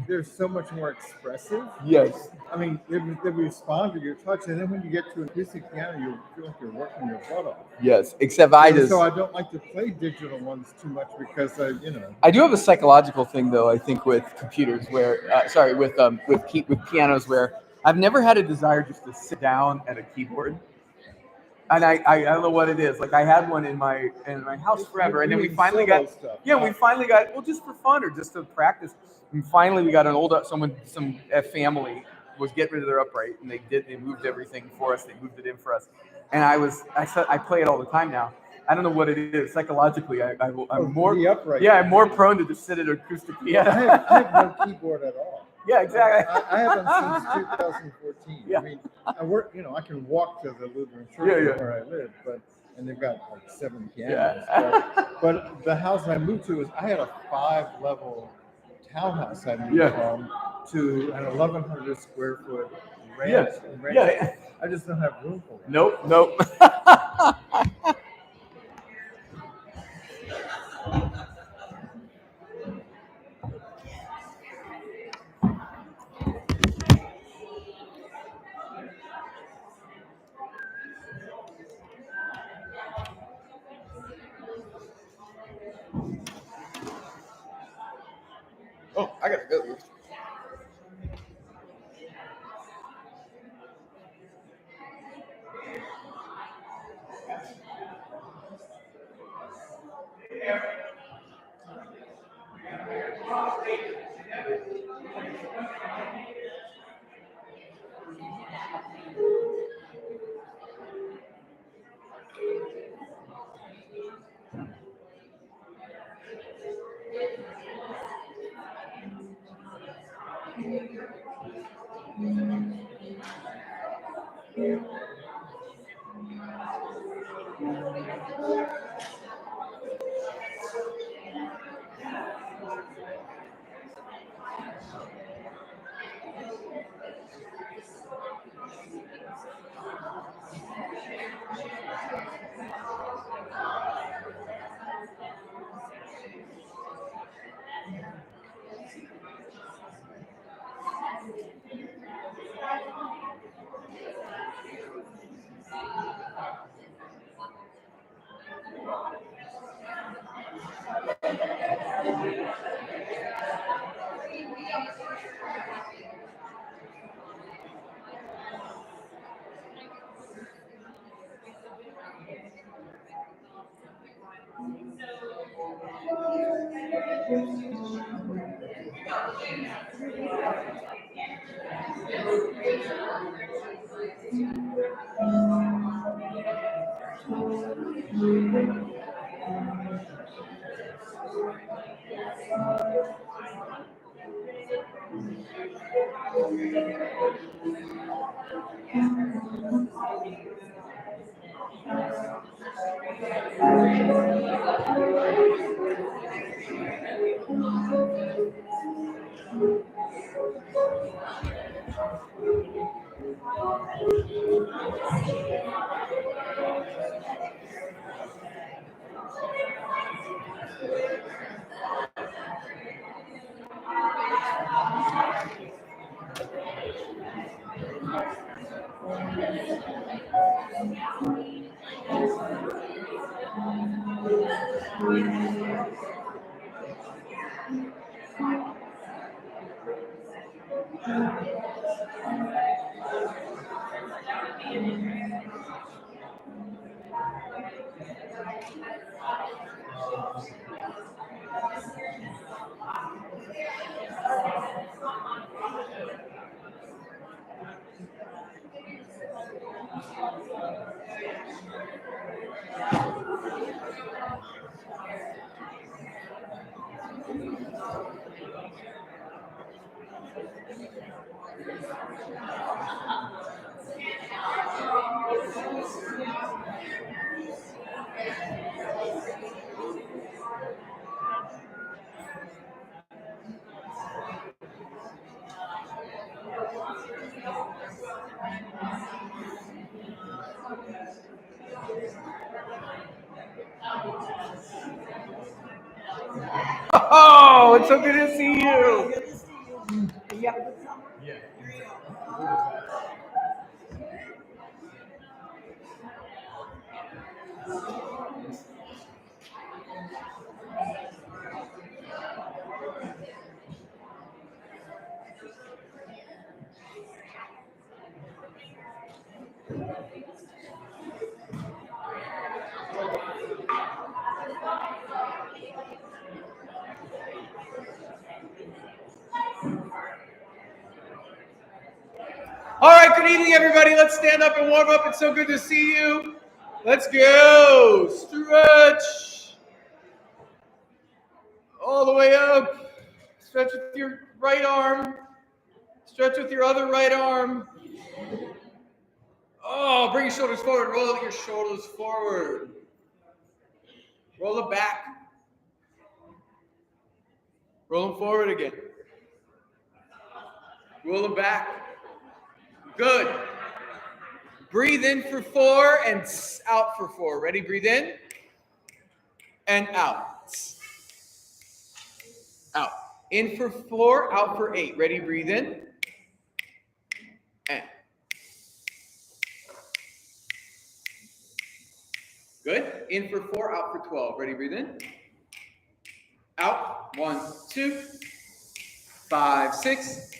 they're so much more expressive. Yes. I mean, they respond to your touch, and then when you get to an acoustic piano, you feel like you're working your butt off. Yes. Except I And just. so I don't like to play digital ones too much because I do have a psychological thing though. I think with computers, where with pianos, where I've never had a desire just to sit down at a keyboard. And I don't know what it is. Like I had one in my house forever, and then we finally got stuff. we finally got just for fun or just to practice. And finally we got an old some family was getting rid of their upright, and they moved everything for us. They moved it in for us, and I play it all the time now. I don't know what it is psychologically. I'm more the upright. Yeah, I'm more prone to just sit at an acoustic piano. I have no keyboard at all. Yeah, exactly. I haven't since 2014. Yeah. I mean, I work. I can walk to the Lutheran church where I live, and they've got like 7 pianos. But the house I moved to I had a 5-level townhouse I moved from to an 1,100 square foot ranch. I just don't have room for it. Nope. Oh, I gotta go. Oh, it's so good to see you. All right, good evening, everybody. Let's stand up and warm up. It's so good to see you. Let's go. Stretch. All the way up. Stretch with your right arm. Stretch with your other right arm. Oh, bring your shoulders forward. Roll your shoulders forward. Roll them back. Roll them forward again. Roll them back. Good. Breathe in for 4 and out for 4. Ready? Breathe in and out. Out. In for 4, out for 8. Ready? Breathe in and. Good. In for 4, out for 12. Ready? Breathe in. Out. 1, 2, 5, 6,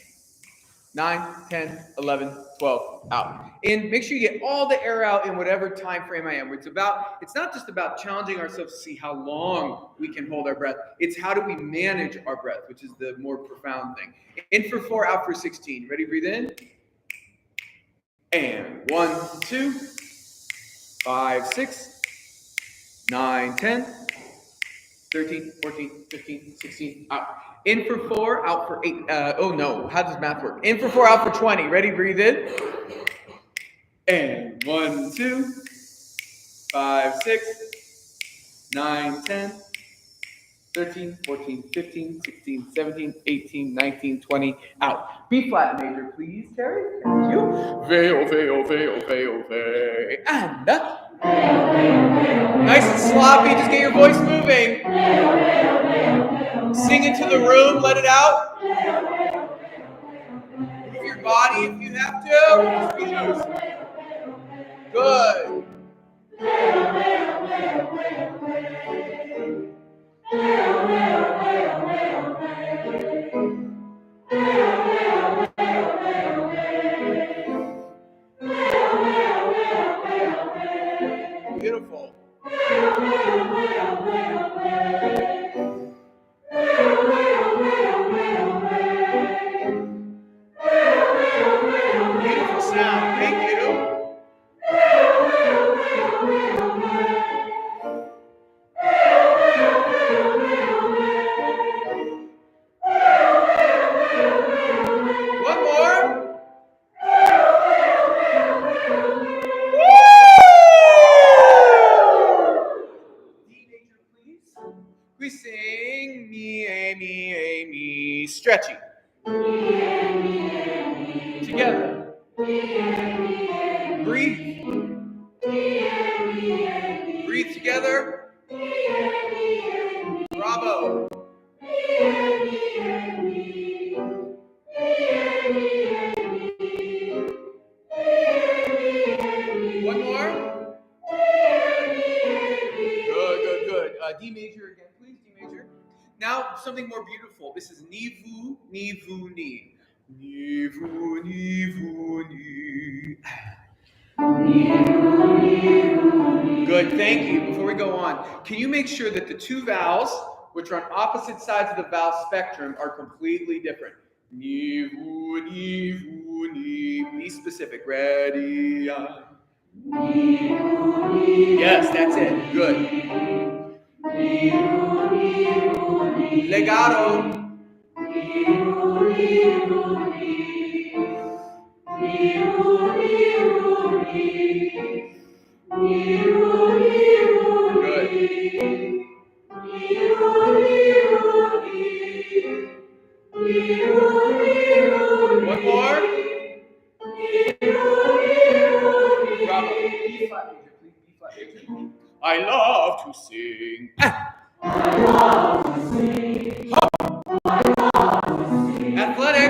9, 10, 11, 12. Out. In. Make sure you get all the air out in whatever time frame I am. It's not just about challenging ourselves to see how long we can hold our breath. It's how do we manage our breath, which is the more profound thing. In for 4, out for 16. Ready? Breathe in. And 1, 2, 5, 6, 9, 10, 13, 14, 15, 16, out. In for 4, out for 8. Oh no, how does math work? In for 4, out for 20. Ready? Breathe in. And 1, 2, 5, 6, 9, 10, 13, 14, 15, 16, 17, 18, 19, 20, out. B flat major, please, Terry. Thank you. Veil, veil, veil, veil, veil. And nice and sloppy. Just get your voice moving. Sing into the room. Let it out. Move your body if you have to. Good. Beautiful. Beautiful sound. Thank you. One more. We sing me, stretchy. Together. Breathe. Breathe together. Bravo. One more. Good. D major again, please. D major. Now something more beautiful. This is ni-vu, ni-vu, ni. Ni-vu, ni-vu, ni. Good, thank you. Before we go on, can you make sure that the two vowels, which are on opposite sides of the vowel spectrum, are completely different? Ni-vu, ni-vu, ni. Be specific. Ready? Yes, that's it. Good. Legato. Good. One more. Bravo. B flat major, please. B flat major. I love to sing. I love to sing. Athletic.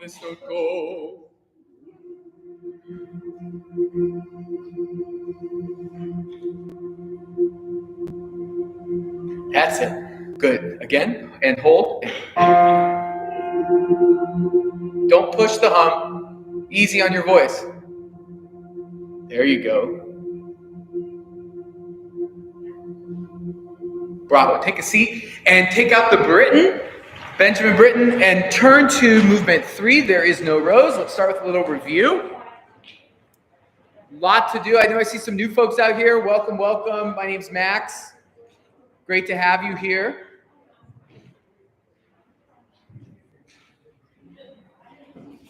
circle. That's it. Good. Again, and hold. Don't push the hum. Easy on your voice. There you go. Bravo. Take a seat and take out the Britten, Benjamin Britten, and turn to movement 3. There is no rose. Let's start with a little review. Lot to do. I know I see some new folks out here. Welcome, welcome. My name's Max. Great to have you here.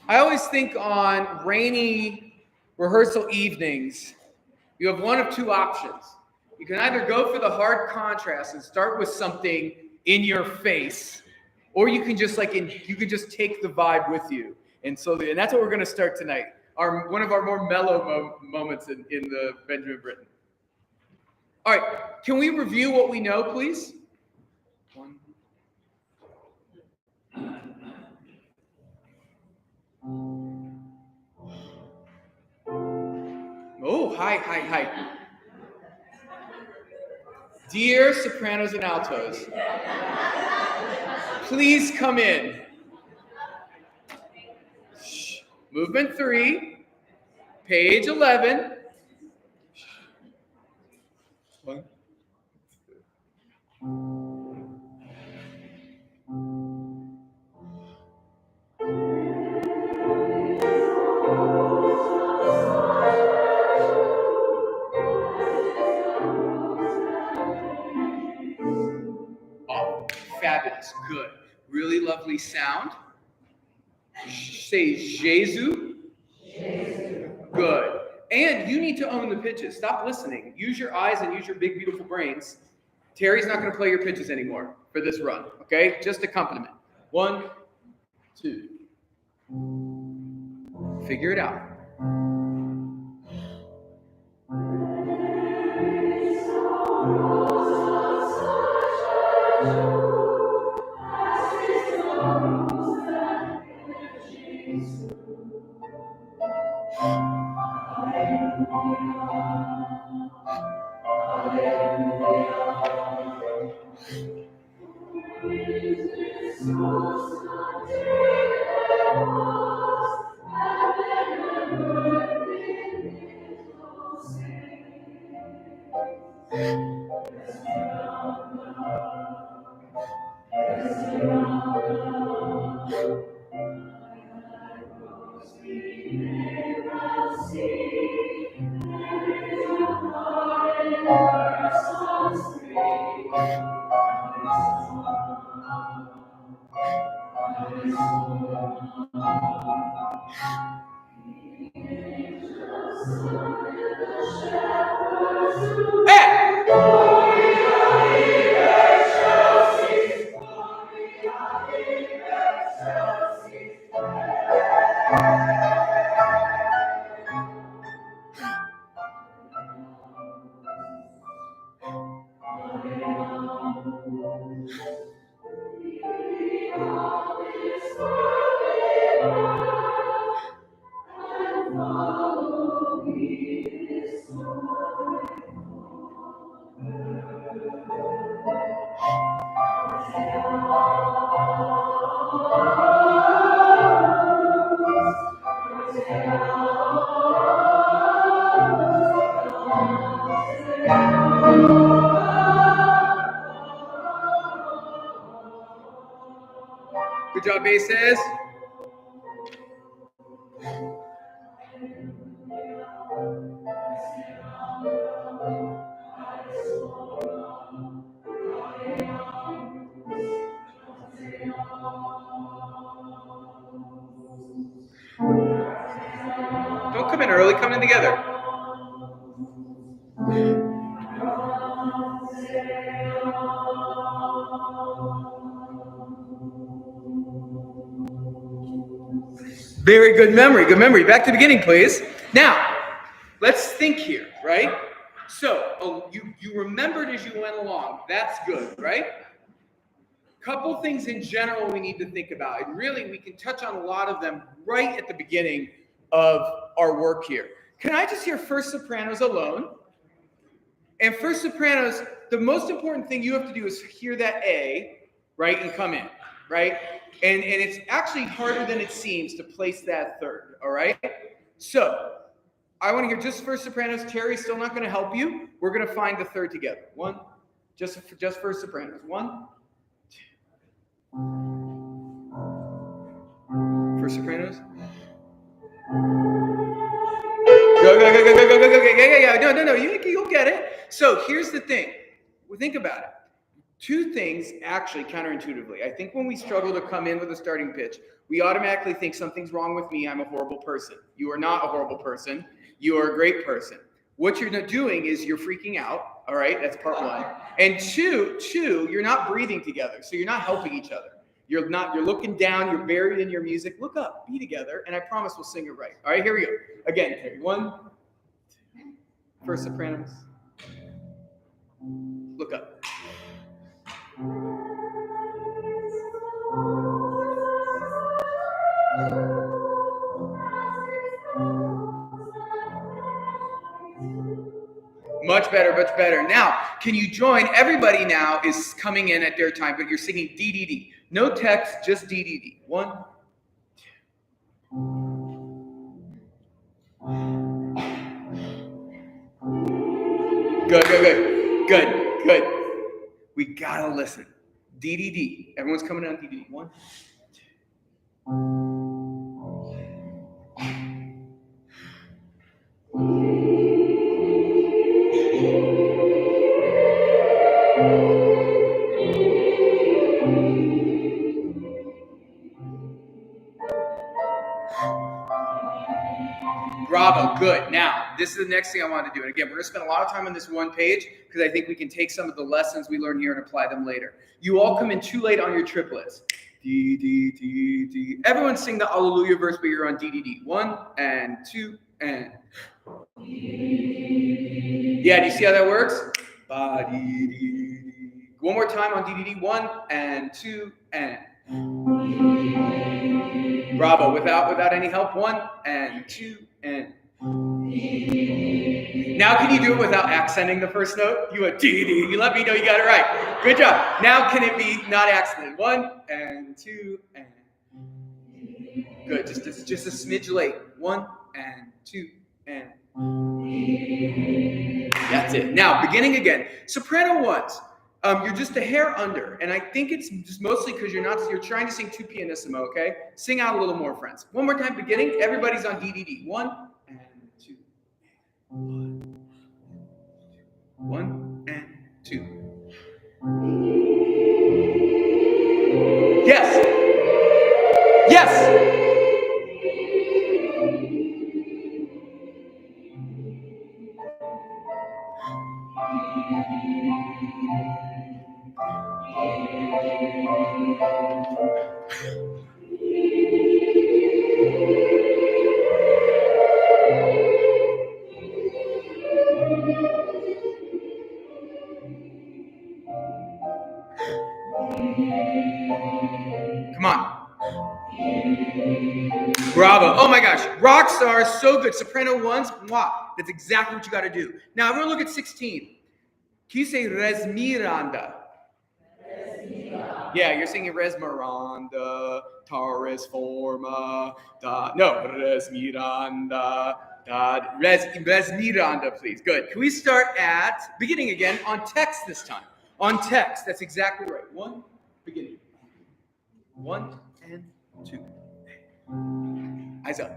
I always think on rainy rehearsal evenings, you have one of two options. You can either go for the hard contrast and start with something in your face, or you can just you can just take the vibe with you. And that's what we're going to start tonight. One of our more mellow moments in the Benjamin Britten. All right, can we review what we know, please? Oh, hi. Dear sopranos and altos, please come in. Movement 3, page 11. Oh, fabulous, good. Really lovely sound. Say Jesus. Good. And you need to own the pitches. Stop listening. Use your eyes and use your big, beautiful brains. Terry's not going to play your pitches anymore for this run, okay? Just accompaniment. 1, 2. Figure it out. Good job, basses. Don't come in early, come in together. Very good memory, good memory. Back to the beginning, please. Now, let's think here, right? So, you remembered as you went along. That's good, right? Couple things in general we need to think about, and really we can touch on a lot of them right at the beginning of our work here. Can I just hear first sopranos alone? And first sopranos, the most important thing you have to do is hear that A, right, and come in, right? And it's actually harder than it seems to place that third, all right? So I want to hear just first sopranos. Terry's still not going to help you. We're going to find the third together. One, just first sopranos. One, first sopranos. Go. No. You'll get it. So here's the thing. Think about it. Two things actually counterintuitively. I think when we struggle to come in with a starting pitch, we automatically think something's wrong with me. I'm a horrible person. You are not a horrible person. You are a great person. What you're not doing is you're freaking out. All right. That's part one. And two, you're not breathing together. So you're not helping each other. You're looking down, you're buried in your music. Look up, be together, and I promise we'll sing it right. All right, here we go. Again, Terry. One, first sopranos. Look up. Much better. Now, can you join? Everybody now is coming in at their time, but you're singing DDD. No text, just DDD. One, Good. We gotta listen. DDD. Everyone's coming on DDD. One, Bravo, good. Now, this is the next thing I want to do. And again, we're going to spend a lot of time on this one page because I think we can take some of the lessons we learn here and apply them later. You all come in too late on your triplets. D, D, D, D. Everyone sing the Alleluia verse, but you're on D, D, D. 1 and 2 and... Yeah, do you see how that works? Ba, dee, dee, dee. One more time on D, D, D. 1 and 2 and... Bravo, without any help. 1 and 2 and... Now can you do it without accenting the first note? You went D, D. You let me know you got it right. Good job. Now can it be not accented? 1 and 2 and... Good, just a smidge late. 1 and 2 and... That's it. Now, beginning again. Soprano ones. You're just a hair under, and I think it's just mostly because you're trying to sing two pianissimo, okay? Sing out a little more, friends. One more time, beginning. Everybody's on DDD. 1 and 2. 1 and 2. Yes. Come on. Bravo. Oh my gosh. Rock stars, so good. Soprano ones, mwah. That's exactly what you got to do. Now, everyone look at 16. Can you say Res Miranda? Yeah, you're singing Res Miranda, Taurus Forma, da. No, Res Miranda, da. Res Miranda, please. Good. Can we start at beginning again on text this time? On text. That's exactly right. 1, beginning. 1 and 2. Eyes up.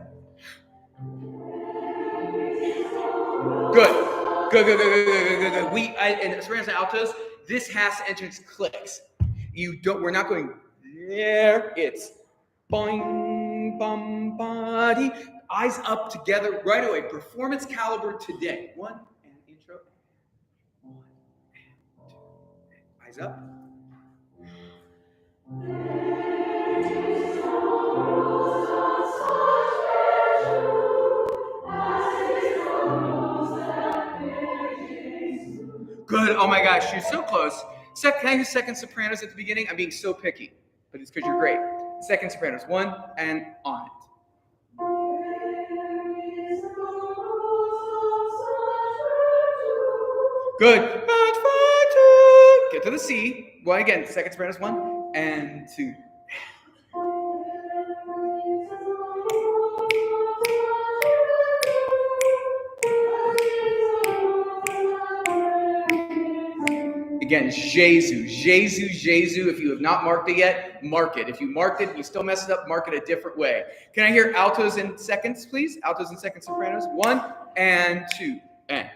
Good. And sopranos and altos, this has to enter its clicks. We're not going there. It's boing, bum, body. Eyes up together right away. Performance caliber today. 1 and intro. 1 and 2. Eyes up. Good. Oh my gosh, you're so close. Can I hear second sopranos at the beginning? I'm being so picky, but it's because you're great. Second sopranos, 1 and on it. Good. Get to the C. Well, again, second sopranos, 1 and 2. Again, Jesu. If you have not marked it yet, mark it. If you marked it and you still mess it up, mark it a different way. Can I hear altos and seconds, please? Altos and second sopranos. 1 and 2 and.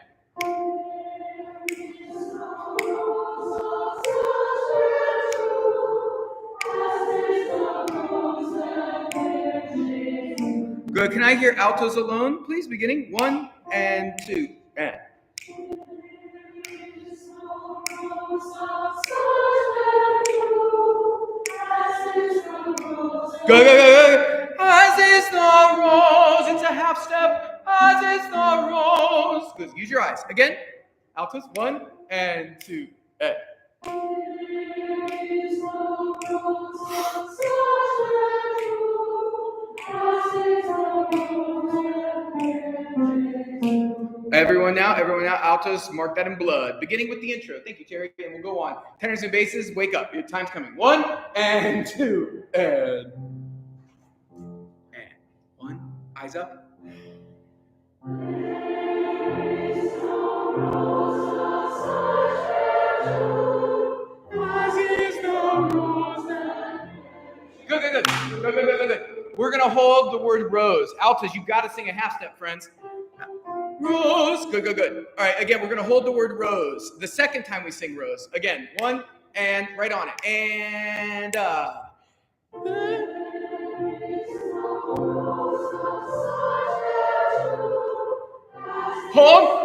Good. Can I hear altos alone, please? Beginning. 1 and 2 and. Go. As is the rose. It's a half step. As is the rose. Good. Use your eyes. Again. Altos. 1 and 2 and. Everyone now, altos, mark that in blood. Beginning with the intro. Thank you, Terry, and we'll go on. Tenors and basses, wake up. Your time's coming. 1 and 2 and 1. Eyes up. Good. We're going to hold the word rose. Altos, you've got to sing a half step, friends. Rose. Good. All right, again, we're going to hold the word rose. The second time we sing rose. Again, 1 and right on it. And hold.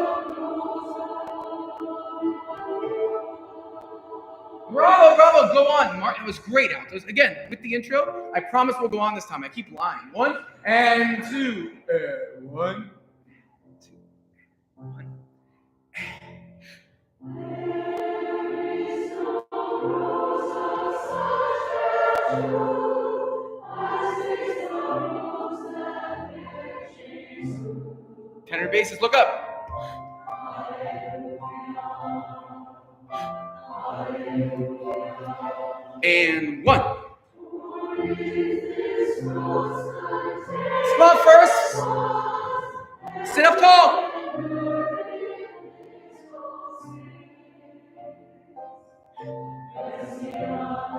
Bravo. Go on. Martin, it was great, altos. Again, with the intro, I promise we'll go on this time. I keep lying. 1 and 2 and 1. Tenor basses, look up. And 1. Small first. Sit up tall.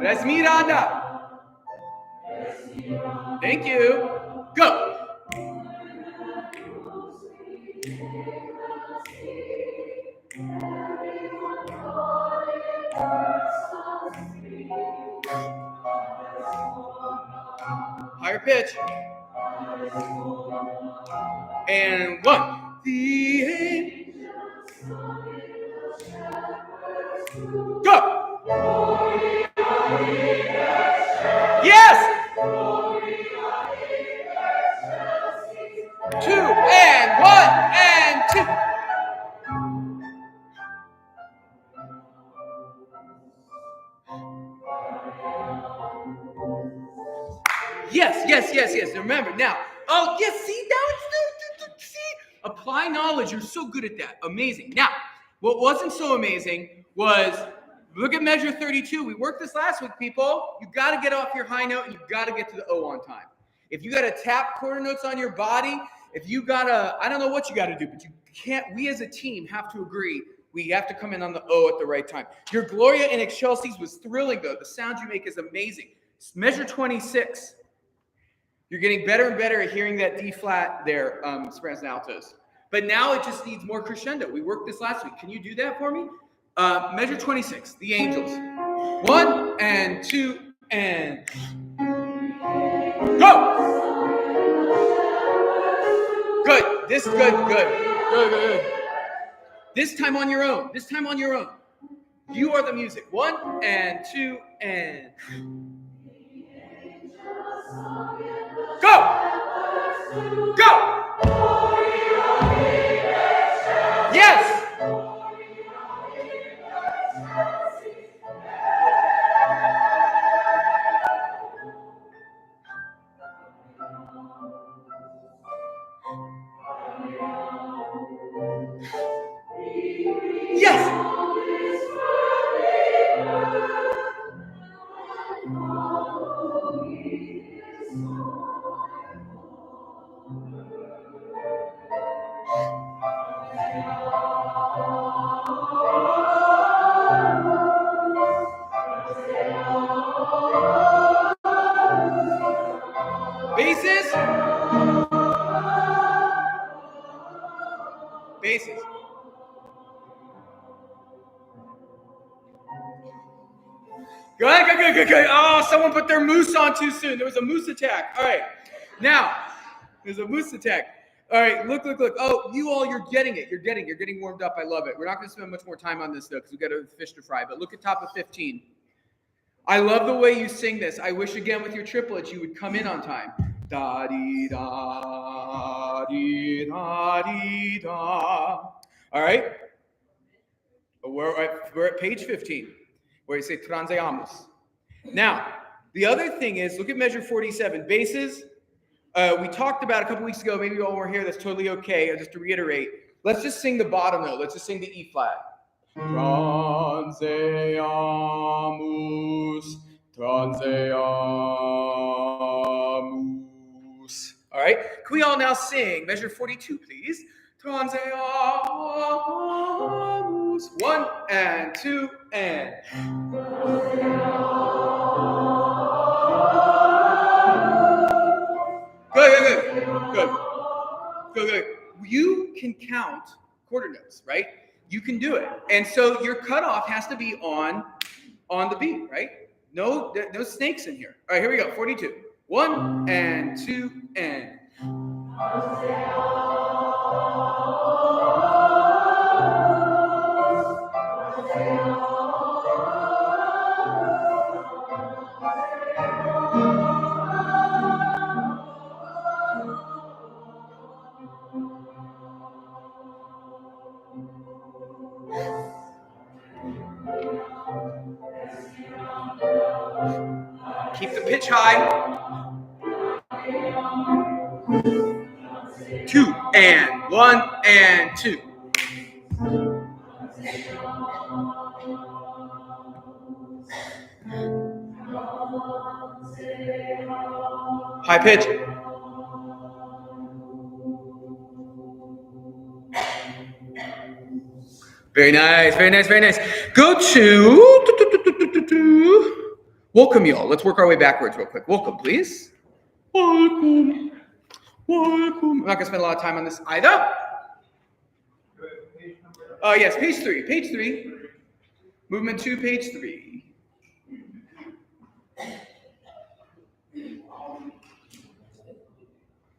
Resmirada. Thank you. Go. Higher pitch. And 1. The angels. Go. Yes. 2 and 1 and 2. Yes. Remember now. Oh, yes. See, now it's see. Apply knowledge. You're so good at that. Amazing. Now, what wasn't so amazing was look at measure 32. We worked this last week, people. You got to get off your high note and you got to get to the O on time. If you got to tap quarter notes on your body, if you got to, I don't know what you got to do, but you can't. We as a team have to agree. We have to come in on the O at the right time. Your Gloria in Excelsis was thrilling, though. The sound you make is amazing. Measure 26. You're getting better and better at hearing that D flat there, sopranos and altos. But now it just needs more crescendo. We worked this last week. Can you do that for me? Measure 26, the angels. 1 and 2 and go! Good. This good. This time on your own. You are the music. 1 and 2 and go! Yes! Good. Oh, someone put their moose on too soon. There was a moose attack. All right. Now, there's a moose attack. All right, look. Oh, you're getting it. You're getting warmed up. I love it. We're not going to spend much more time on this, though, because we've got a fish to fry. But look at top of 15. I love the way you sing this. I wish, again, with your triplets, you would come in on time. Da-dee-da-dee-da-dee-da. All right? We're at page 15, where you say transeamos. Now, the other thing is, look at measure 47, basses. We talked about a couple weeks ago, maybe you all were here, that's totally okay. Just to reiterate, let's just sing the bottom note. Let's just sing the E flat. Transeamus. All right, can we all now sing measure 42, please? Transeamus. 1 and 2 and. Good. You can count quarter notes, right? You can do it. And so your cutoff has to be on the beat, right? No snakes in here. All right, here we go. 42. 1 and 2 and. Keep the pitch high. 2 and 1 and 2. High pitch. Very nice. Go to welcome, y'all. Let's work our way backwards real quick. Welcome, please. Welcome. I'm not gonna spend a lot of time on this either. Yes, page 3. Movement 2, page 3.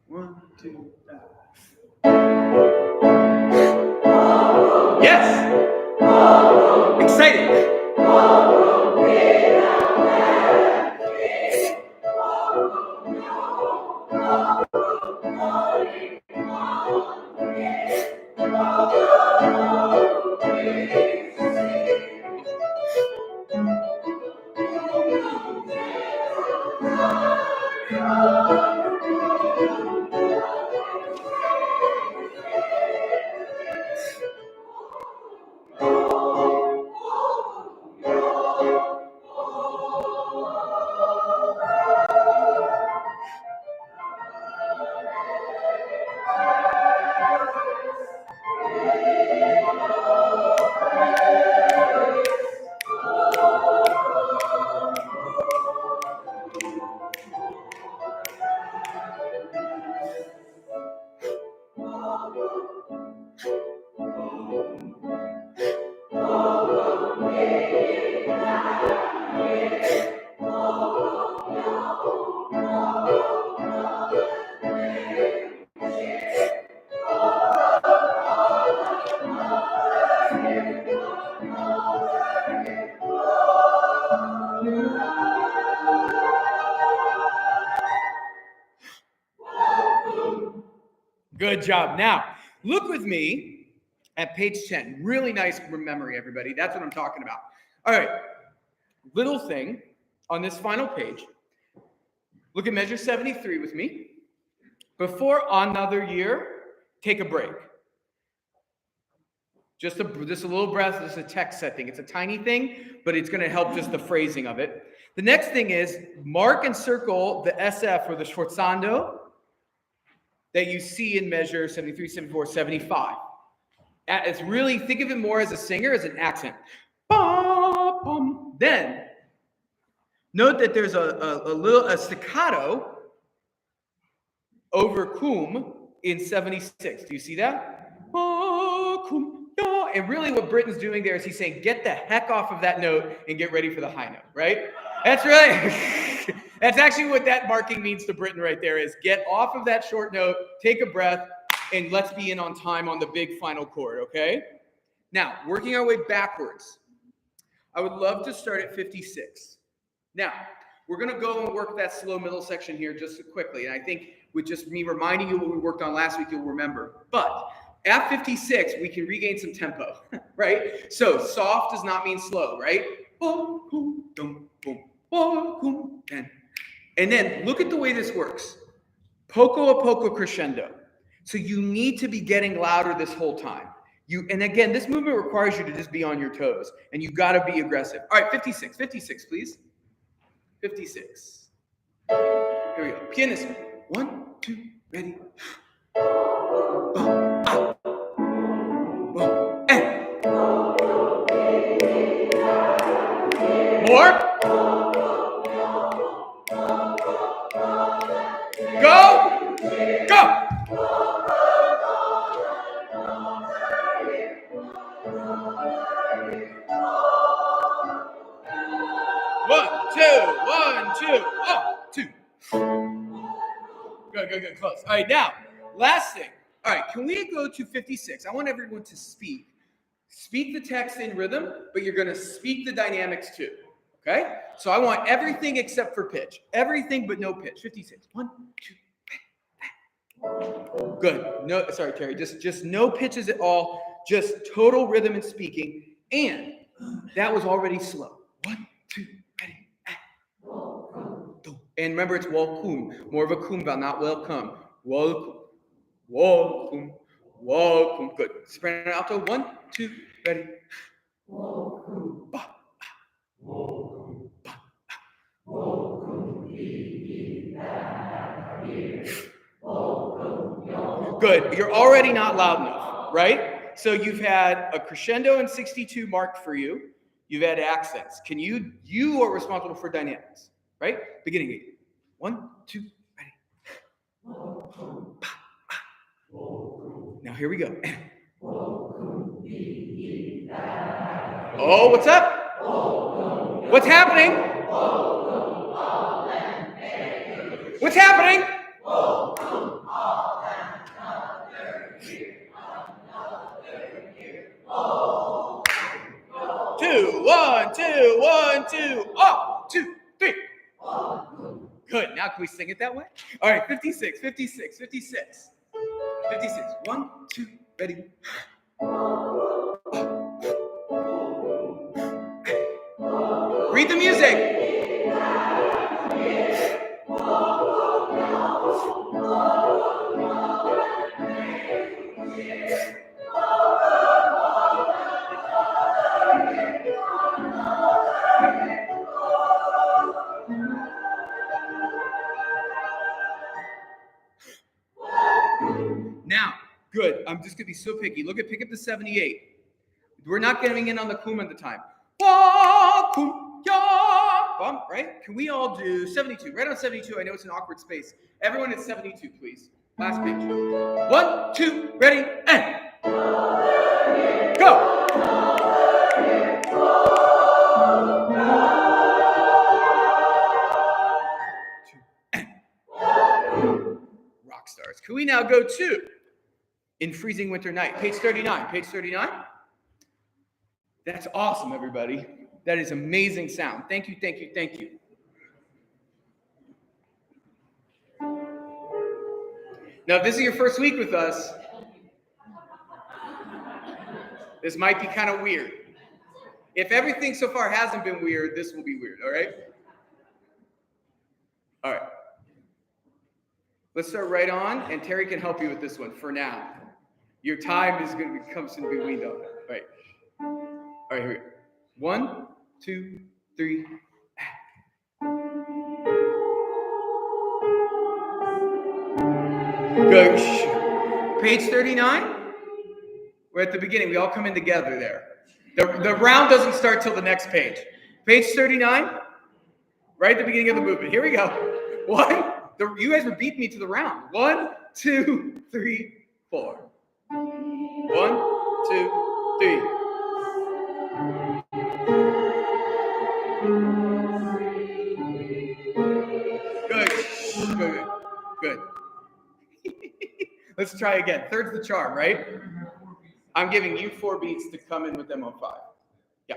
One, two, yes. Excited. Good job. Now, look with me at page 10. Really nice memory, everybody. That's what I'm talking about. All right. Little thing on this final page. Look at measure 73 with me. Before another year, take a break. Just a little breath, just a text set thing. It's a tiny thing, but it's going to help just the phrasing of it. The next thing is mark and circle the SF or the sforzando that you see in measure 73, 74, 75. It's really, think of it more as a singer, as an accent. Then, note that there's a staccato over cum in 76. Do you see that? and really what Britton's doing there is he's saying, get the heck off of that note and get ready for the high note, right? That's really, that's actually what that marking means to Britton right there is get off of that short note, take a breath, and let's be in on time on the big final chord, okay? Now, working our way backwards, I would love to start at 56. Now, we're going to go and work that slow middle section here just quickly, and I think with just me reminding you what we worked on last week, you'll remember. But at 56, we can regain some tempo, right? So soft does not mean slow, right? And then look at the way this works. Poco a poco crescendo. So you need to be getting louder this whole time. And again, this movement requires you to just be on your toes, and you got to be aggressive. All right, 56, please. 56. Here we go. Pianist. 1, 2, ready. And. More. Go. Go. One, two, up, 2. Good, close. All right, now, last thing. All right, can we go to 56? I want everyone to speak. Speak the text in rhythm, but you're going to speak the dynamics too, okay? So I want everything except for pitch. Everything but no pitch. 56. 1, 2, good. No, sorry, Terry. Just no pitches at all. Just total rhythm and speaking. And that was already slow. 1, 2, ready. And remember, it's welcome. More of a kum vowel, not welcome. Welcome. Good. Soprano alto. 1, 2, ready. Good. You're already not loud enough, right? So you've had a crescendo and 62 marked for you. You've had accents. You are responsible for dynamics, right? Beginning again. 1, 2, ready. Now here we go. Oh, what's up? What's happening? What's happening? 2, 1, 2, 1, 2, up, 2, 3. Good. Now can we sing it that way? All right, 56. 1, 2, ready. Read the music. Now, good. I'm just going to be so picky. Pick up the 78. We're not getting in on the kum at the time. Right? Can we all do 72? Right on 72. I know it's an awkward space. Everyone at 72, please. Last page. 1, 2, ready, and go. Rock stars. Can we now go to In Freezing Winter Night? Page 39. That's awesome, everybody. That is amazing sound. Thank you. Now, if this is your first week with us, this might be kind of weird. If everything so far hasn't been weird, this will be weird, all right? All right. Let's start right on, and Terry can help you with this one for now. Your time is going to be weaned on. All right. All right, here we go. 1, 2, 3. Good. Page 39. We're at the beginning. We all come in together there. The round doesn't start till the next page. Page 39. Right at the beginning of the movement. Here we go. 1. You guys were beating me to the round. 1, 2, 3, 4. 1, 2, 3. Good. Let's try again. Third's the charm, right? I'm giving you 4 beats to come in with them on 5. Yeah.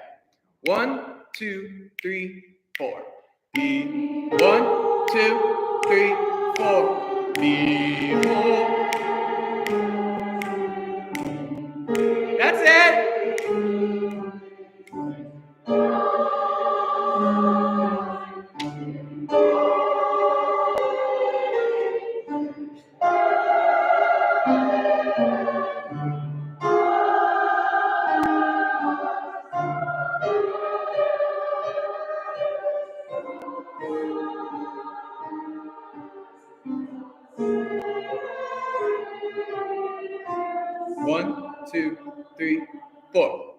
1, 2, 3, 4. B. 1, 2, 3, 4. B. 4. That's it. One, 2, 3, 4.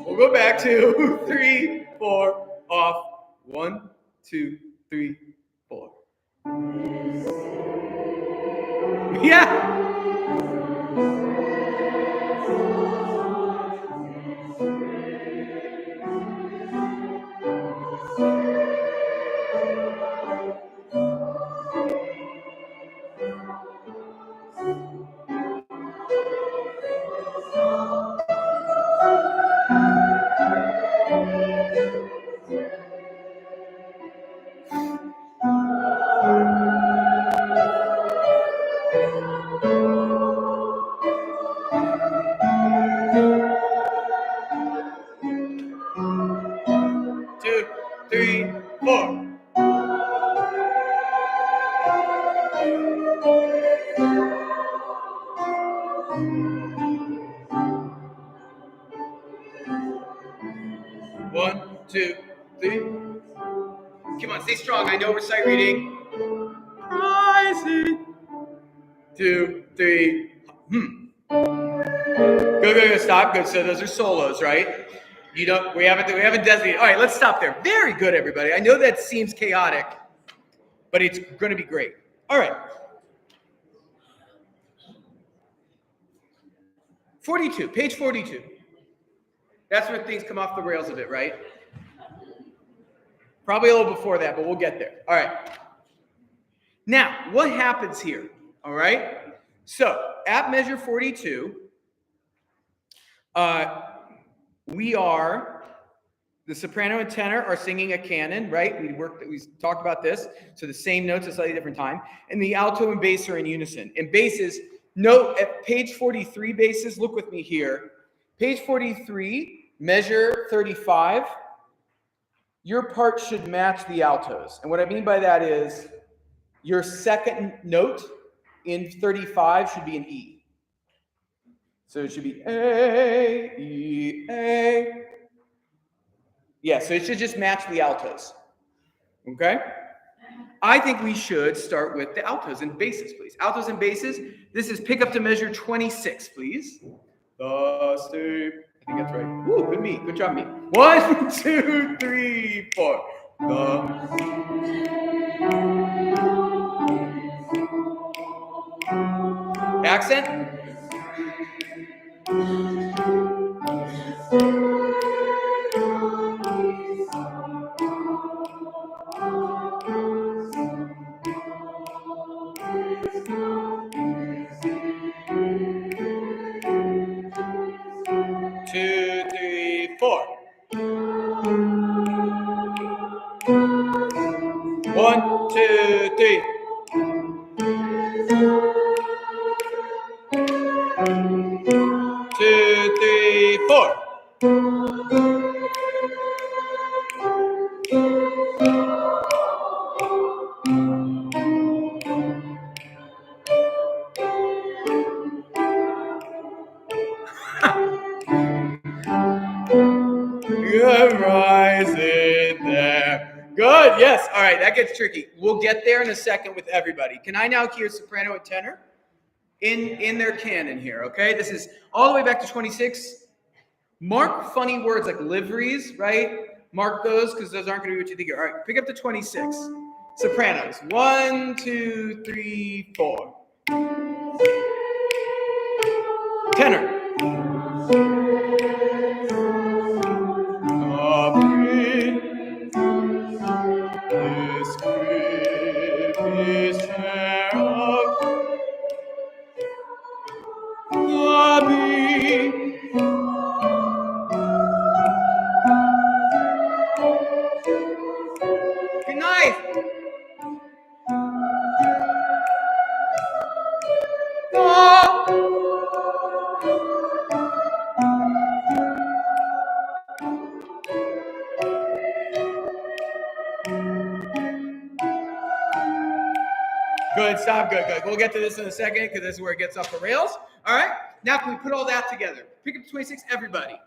We'll go back to 3, 4, off. 1, 2, 3, 4. Yeah. Two, 3, 4. One, 2, 3. Come on, stay strong. I know we're sight reading. Rising. 2, 3. Go. Stop. Good. So those are solos, right? We haven't designated. All right, let's stop there. Very good, everybody. I know that seems chaotic, but it's going to be great. All right. 42, page 42. That's where things come off the rails a bit, right? Probably a little before that, but we'll get there. All right. Now, what happens here? All right. So at measure 42, the soprano and tenor are singing a canon, right? We talked about this. So the same notes, a slightly different time. And the alto and bass are in unison. And basses, note at page 43 basses, look with me here. Page 43, measure 35. Your part should match the altos. And what I mean by that is your second note in 35 should be an E. So it should be A, E, A. Yeah, so it should just match the altos. Okay? I think we should start with the altos and basses, please. Altos and basses. This is pick up to measure 26, please. The same. I think that's right. Ooh, good me. Good job, me. 1, 2, 3, 4. Accent. Two, three, 4. 1, 2, 3. 2, 3, 4. Rise it there. Good. Yes. All right. That gets tricky. We'll get there in a second with everybody. Can I now hear soprano and tenor in their canon here? Okay. This is all the way back to 26. Mark funny words like liveries, right? Mark those because those aren't going to be what you think. All right. Pick up to 26. Sopranos. 1, 2, 3, 4. Tenor. This grip is chair of Bobby. Good night. Good, stop, good. We'll get to this in a second because this is where it gets off the rails. All right, now can we put all that together? Pick up 26, everybody.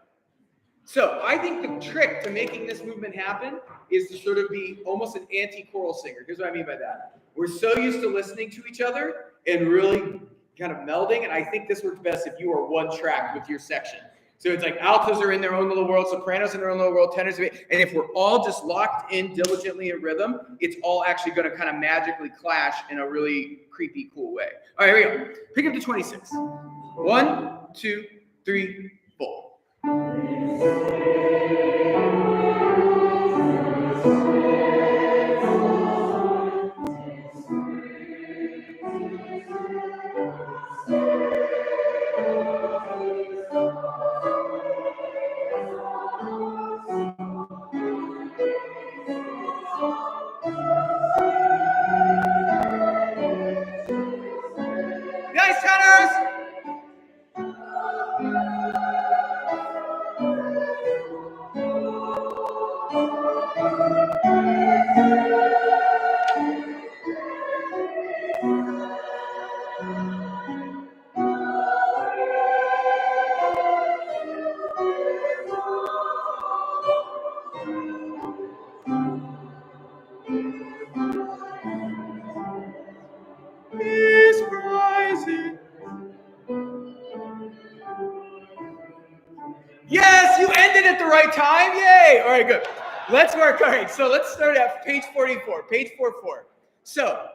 So I think the trick to making this movement happen is to sort of be almost an anti-choral singer. Here's what I mean by that. We're so used to listening to each other and really kind of melding, and I think this works best if you are one track with your section. So it's like altos are in their own little world, sopranos in their own little world, tenors, and if we're all just locked in diligently in rhythm, it's all actually going to kind of magically clash in a really creepy, cool way. All right, here we go. Pick up to 26. 1, 2, 3, 4. Nice tenors! Is rising. Yes, you ended at the right time. Yay! All right, good. Let's work. All right, so let's start at page 44, page 44. So,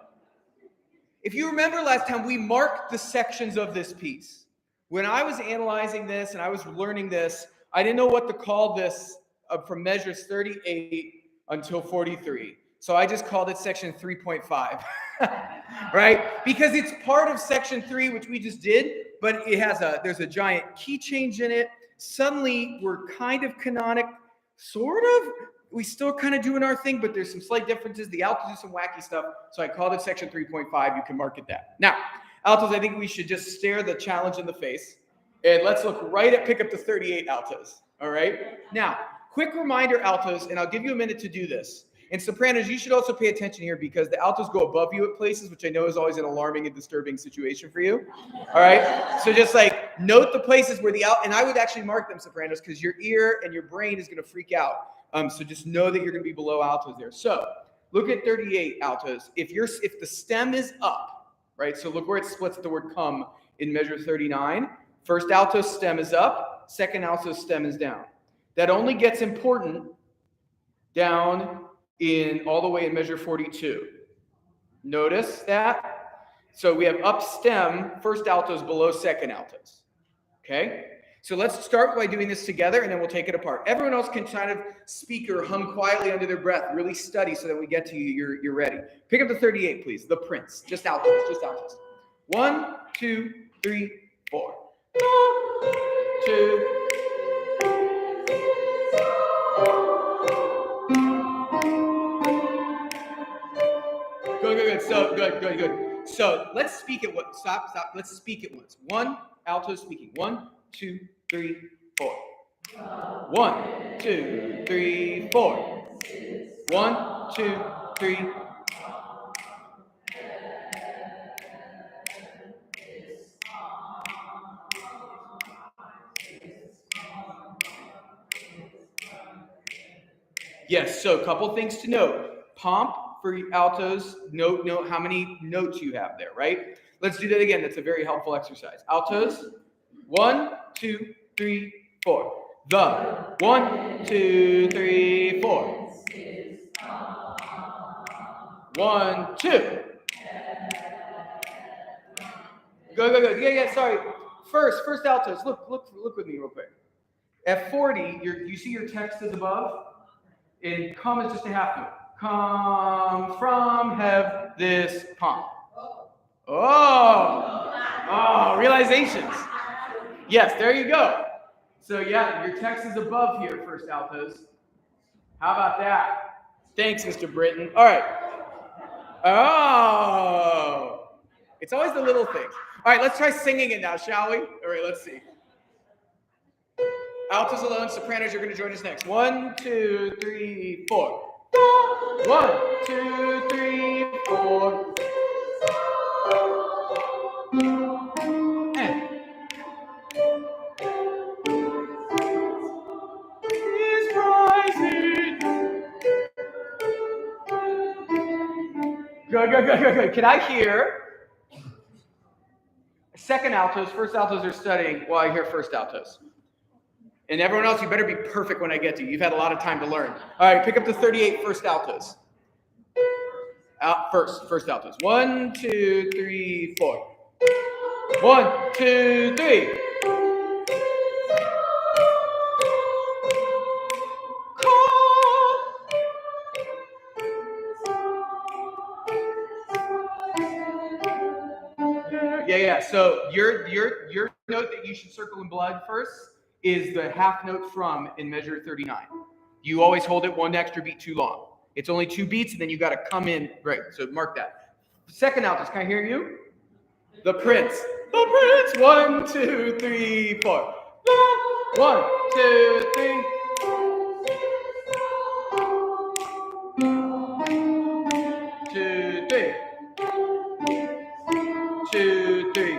if you remember last time, we marked the sections of this piece. When I was analyzing this and I was learning this, I didn't know what to call this from measures 38 until 43. So I just called it section 3.5, right? Because it's part of section 3, which we just did, but there's a giant key change in it. Suddenly, we're kind of canonic, sort of. We still kind of doing our thing, but there's some slight differences. The altos do some wacky stuff, so I called it section 3.5. You can mark it that. Now, altos, I think we should just stare the challenge in the face, and let's look right at pick up to 38 altos, all right? Now, quick reminder, altos, and I'll give you a minute to do this. And sopranos, you should also pay attention here because the altos go above you at places, which I know is always an alarming and disturbing situation for you. All right? So just like note the places where and I would actually mark them, sopranos, because your ear and your brain is going to freak out. So just know that you're going to be below altos there. So look at 38 altos. If the stem is up, right? So look where it splits at the word come in measure 39. First alto stem is up. Second alto stem is down. That only gets important down in all the way in measure 42. Notice that? So we have up stem, first altos below second altos. Okay? So let's start by doing this together and then we'll take it apart. Everyone else can kind of speak or hum quietly under their breath, really study so that when we get to you, you're ready. Pick up the 38, please. The Prince. Just altos, just altos. 1, 2, 3, 4. 2. Good. So good. So let's speak at once. Stop. Let's speak at once. 1, alto speaking. 1, 2, 3, 4. 1, 2, 3, 4. 1, 2, 3. Yes, so a couple things to note. Pomp for altos, note how many notes you have there, right? Let's do that again. That's a very helpful exercise. Altos, 1, 2, 3, 4. The 1, 2, 3, 4. 1, 2. Go. Yeah, sorry. First altos. Look with me real quick. At 40, you see your text is above? And come is just a half note. Come from, have this pomp. Oh, realizations. Yes, there you go. So yeah, your text is above here, first altos. How about that? Thanks, Mr. Britton. All right. Oh, it's always the little things. All right, let's try singing it now, shall we? All right, let's see. Altos alone, sopranos, you're going to join us next. 1, 2, 3, 4. 1, 2, 3, 4. And is rising. Good. Can I hear second altos? First altos are studying while I hear first altos. And everyone else, you better be perfect when I get to you. You've had a lot of time to learn. All right, pick up the 38 first altos. First altos. 1, 2, 3, 4. 1, 2, 3. Yeah. So your note that you should circle in blood first is the half note from in measure 39. You always hold it one extra beat too long. It's only 2 beats, and then you got to come in. Right. So mark that. Second altos. Can I hear you? The Prince. The Prince. 1, 2, 3, 4. 1, 2, 3. 2, 3. 2, 3.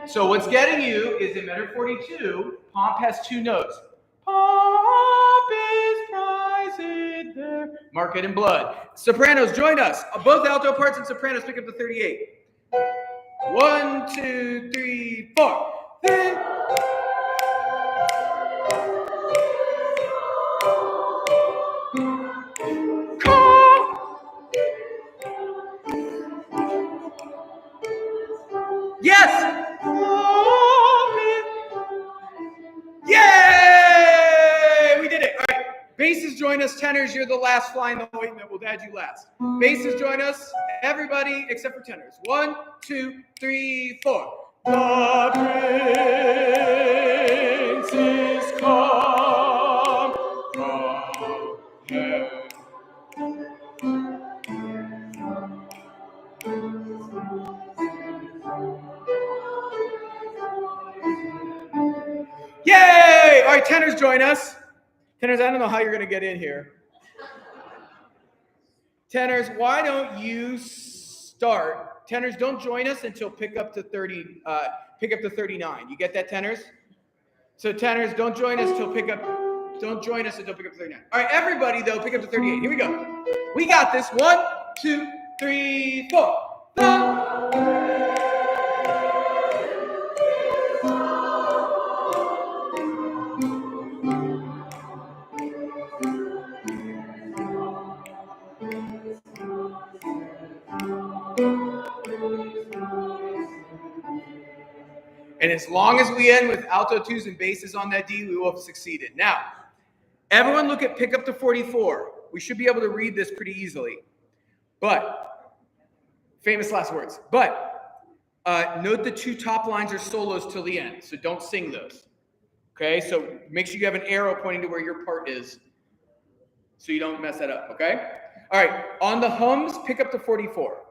So what's getting you is in measure 42, pomp has 2 notes. Pomp is rising there. Mark it in blood. Sopranos, join us. Both alto parts and sopranos pick up the 38. 1, 2, 3, 4. Yes! Yay! We did it. All right. Basses join us. Tenors, you're the last fly in the ointment. We'll add you last. Basses join us. Everybody except for tenors. 1, 2, 3, 4. The Prince is come from heaven. Yay! All right, tenors join us. Tenors, I don't know how you're going to get in here. Tenors, why don't you start? Tenors, don't join us until pick up to 30. Pick up to 39. You get that, tenors? So tenors, don't join us until pick up. Don't join us until pick up to 39. All right, everybody though, pick up to 38. Here we go. We got this. 1, 2, 3, 4. And as long as we end with alto 2s and basses on that D, we will have succeeded. Now, everyone look at pick up to 44. We should be able to read this pretty easily. But, famous last words. But, note the 2 top lines are solos till the end, so don't sing those. Okay, so make sure you have an arrow pointing to where your part is so you don't mess that up, okay? All right, on the hums, pick up to 44.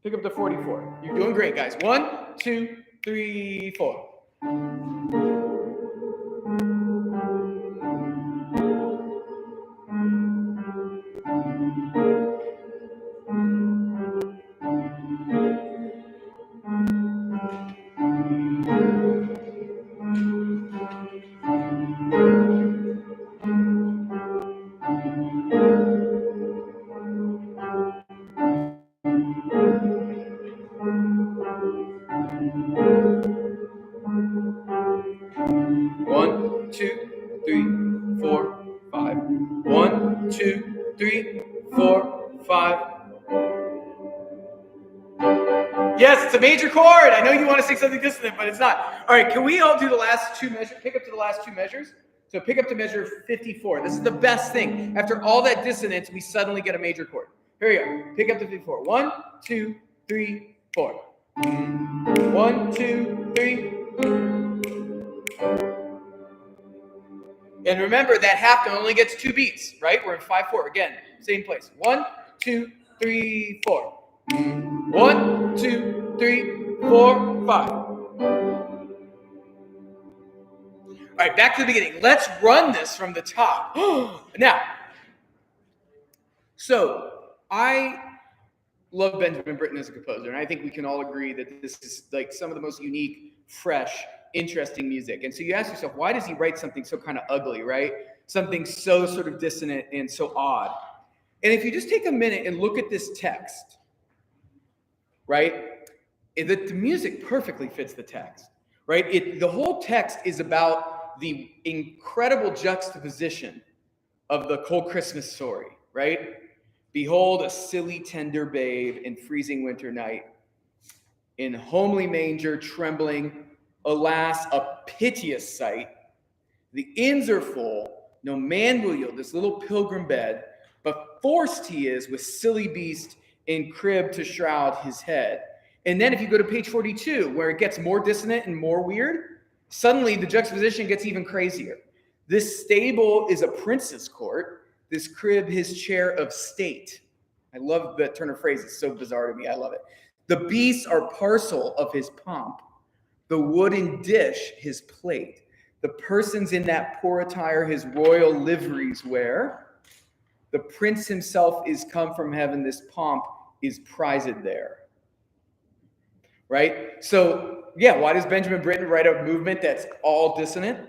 Pick up to 44. You're doing great, guys. 1, 2, 3, 4. 5. Yes, it's a major chord. I know you want to sing something dissonant, but it's not. All right, can we all do the last 2 measures? Pick up to the last 2 measures. So pick up to measure 54. This is the best thing. After all that dissonance, we suddenly get a major chord. Here we go. Pick up to 54. 1, 2, 3, 4. 1, 2, 3. And remember that half tone only gets 2 beats, right? We're in 5/4 again, same place. 1, 2, 3, 4. 1, 2, 3, 4, 5. All right, back to the beginning. Let's run this from the top. Now, so I love Benjamin Britten as a composer, and I think we can all agree that this is like some of the most unique, fresh, interesting music. And so you ask yourself, why does he write something so kind of ugly, right? Something so sort of dissonant and so odd. And if you just take a minute and look at this text, right, the music perfectly fits the text, right? The whole text is about the incredible juxtaposition of the cold Christmas story, right? Behold, a silly, tender babe in freezing winter night, in homely manger trembling, alas, a piteous sight. The inns are full, no man will yield this little pilgrim bed, but forced he is with silly beast in crib to shroud his head. And then if you go to page 42, where it gets more dissonant and more weird, suddenly the juxtaposition gets even crazier. This stable is a prince's court, this crib his chair of state. I love that turn of phrase. It's so bizarre to me. I love it. The beasts are parcel of his pomp, the wooden dish his plate. The persons in that poor attire his royal liveries wear. The prince himself is come from heaven, this pomp is prized there. Right? So, yeah, why does Benjamin Britten write a movement that's all dissonant?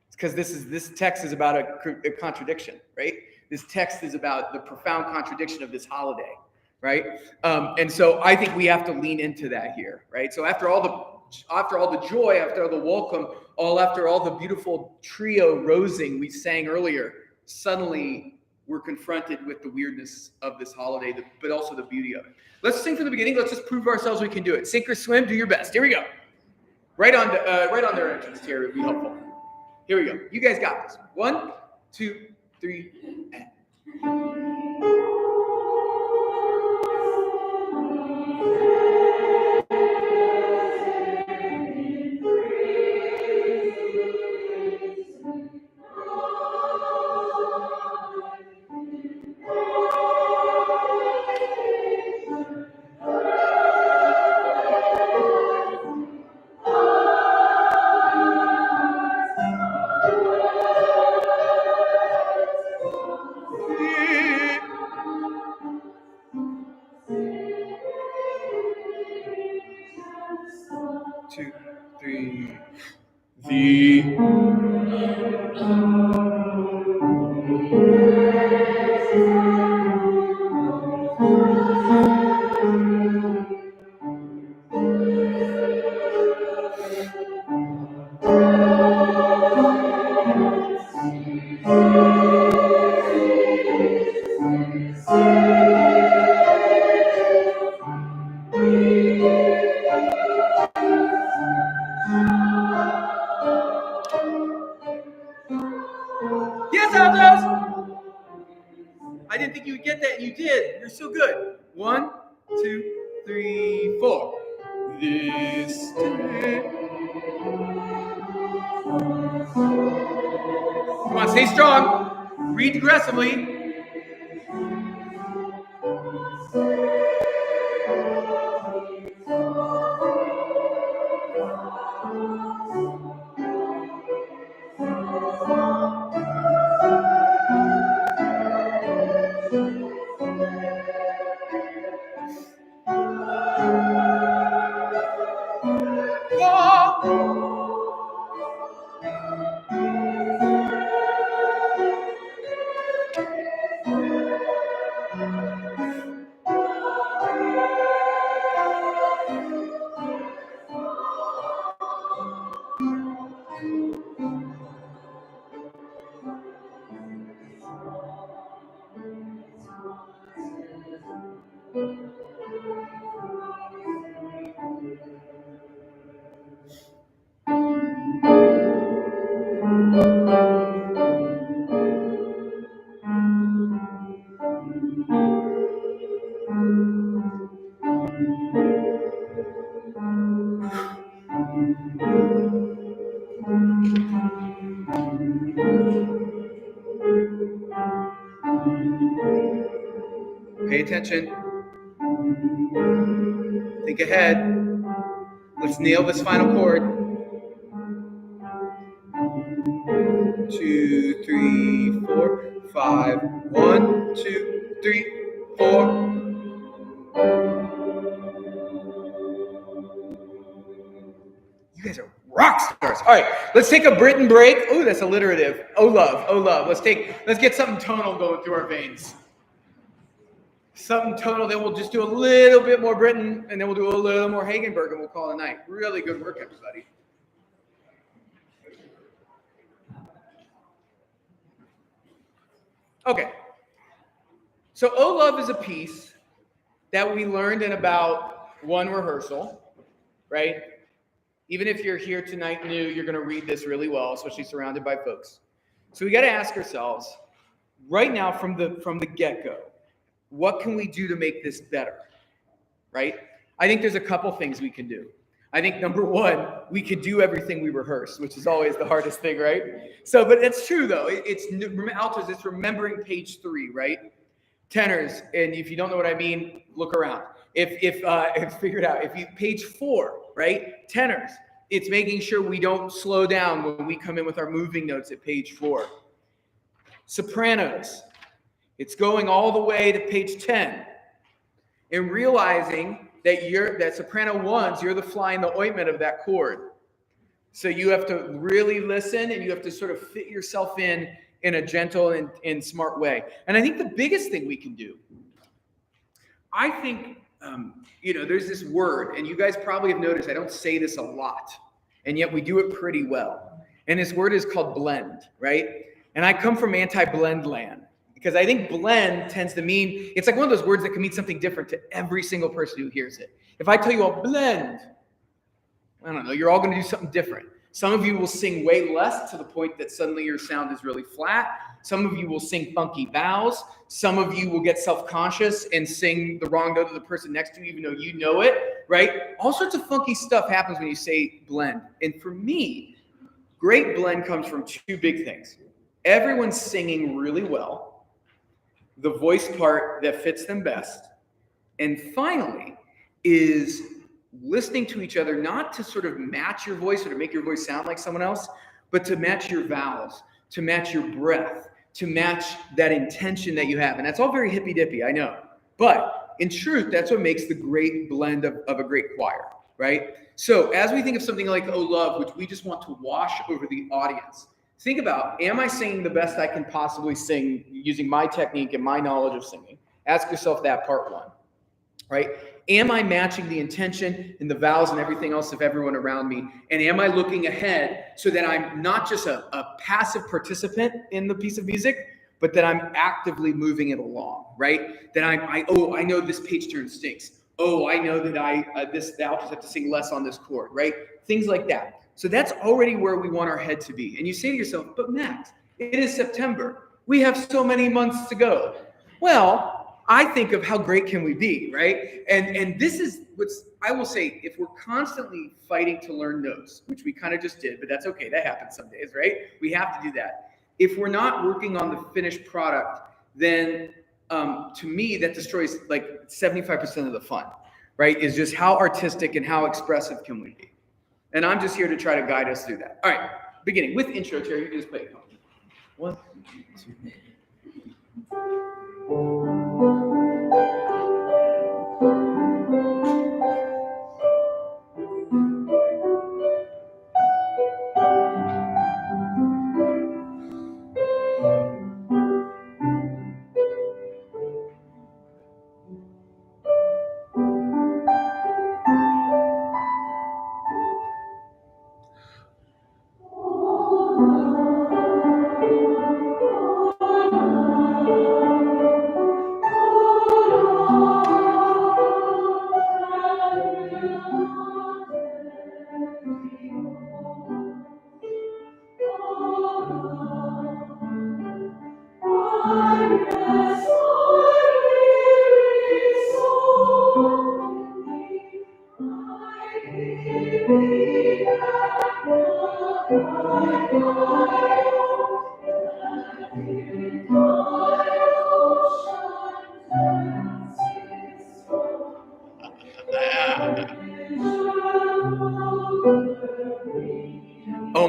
It's because this text is about a contradiction, right? This text is about the profound contradiction of this holiday, right? And so I think we have to lean into that here, right? So after all the joy, after all the welcome, after all the beautiful trio rosing we sang earlier, suddenly we're confronted with the weirdness of this holiday, but also the beauty of it. Let's sing from the beginning. Let's just prove ourselves we can do it. Sink or swim, do your best. Here we go. Right on their entrance here would be helpful. Here we go. You guys got this. 1, 2, 3, and. Two, three. The Yes, Altos! I didn't think you would get that, and you did. You're so good. 1, 2, 3, 4. This day. Come on, stay strong. Read aggressively. Pay attention. Think ahead. Let's nail this final chord. 2, 3, 4, 5. 1, 2, 3, 4. You guys are rock stars. All right, let's take a Britain break. Oh, that's alliterative. Oh love, oh love. Let's get something tonal going through our veins. Something tonal, then we'll just do a little bit more Britain, and then we'll do a little more Hagenberg, and we'll call it a night. Really good work, everybody. Okay. So Oh Love is a piece that we learned in about one rehearsal, right? Even if you're here tonight new, you're going to read this really well, especially surrounded by folks. So we got to ask ourselves, right now from the get-go, what can we do to make this better, right? I think there's a couple things we can do. I think number one, we could do everything we rehearse, which is always the hardest thing, right? So, but it's true though. It's altos. It's remembering page 3, right? Tenors, and if you don't know what I mean, look around. If figure it out. If you page 4, right? Tenors. It's making sure we don't slow down when we come in with our moving notes at page 4. Sopranos. It's going all the way to page 10 and realizing that soprano 1s, you're the fly in the ointment of that chord. So you have to really listen and you have to sort of fit yourself in a gentle and smart way. And I think the biggest thing we can do, I think, there's this word, and you guys probably have noticed I don't say this a lot, and yet we do it pretty well. And this word is called blend, right? And I come from anti-blend land. Because I think blend tends to mean, it's like one of those words that can mean something different to every single person who hears it. If I tell you I'll blend, I don't know, you're all going to do something different. Some of you will sing way less to the point that suddenly your sound is really flat. Some of you will sing funky vowels. Some of you will get self-conscious and sing the wrong note to the person next to you, even though you know it, right? All sorts of funky stuff happens when you say blend. And for me, great blend comes from 2 big things. Everyone's singing really well. The voice part that fits them best. And finally is listening to each other, not to sort of match your voice or to make your voice sound like someone else, but to match your vowels, to match your breath, to match that intention that you have. And that's all very hippy-dippy, I know. But in truth, that's what makes the great blend of a great choir, right? So as we think of something like Oh Love, which we just want to wash over the audience, think about, am I singing the best I can possibly sing using my technique and my knowledge of singing? Ask yourself that, part 1, right? Am I matching the intention and the vowels and everything else of everyone around me? And am I looking ahead so that I'm not just a passive participant in the piece of music, but that I'm actively moving it along, right? That I know this page turn stinks. Oh, I know that the altos have to sing less on this chord, right? Things like that. So that's already where we want our head to be. And you say to yourself, but Max, it is September. We have so many months to go. Well, I think of how great can we be, right? And this is what's, I will say, if we're constantly fighting to learn notes, which we kind of just did, but that's okay. That happens some days, right? We have to do that. If we're not working on the finished product, then to me, that destroys like 75% of the fun, right? Is just how artistic and how expressive can we be? And I'm just here to try to guide us through that. All right, beginning with intro, Terry, you can just play it. 1, 2.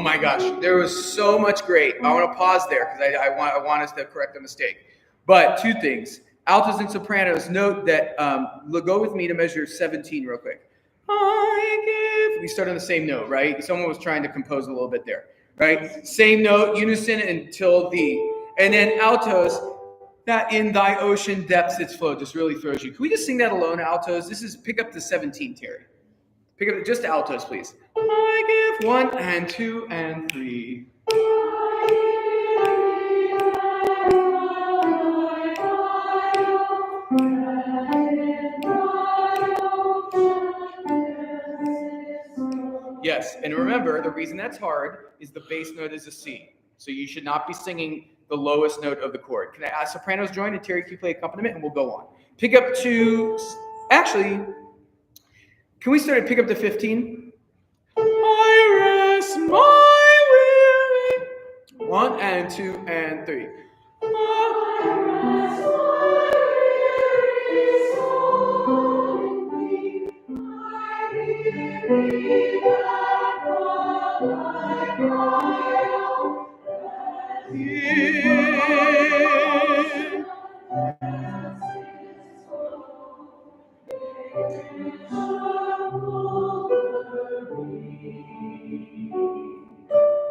my gosh, there was so much great. I want to pause there because I want us to correct a mistake. But two things. Altos and sopranos, note that, go with me to measure 17 real quick. We start on the same note, right? Someone was trying to compose a little bit there, right? Same note, unison until the. And then altos, that in thy ocean depths its flow just really throws you. Can we just sing that alone, altos? This is, pick up the 17, Terry. Pick up just altos, please. I give 1 and 2 and 3. Yes, and remember, the reason that's hard is the bass note is a C. So you should not be singing the lowest note of the chord. Can I ask sopranos join and Terry, can you play accompaniment and we'll go on. Pick up to, actually, can we start at pick up to 15? I rest my weary. 1 and 2 and 3.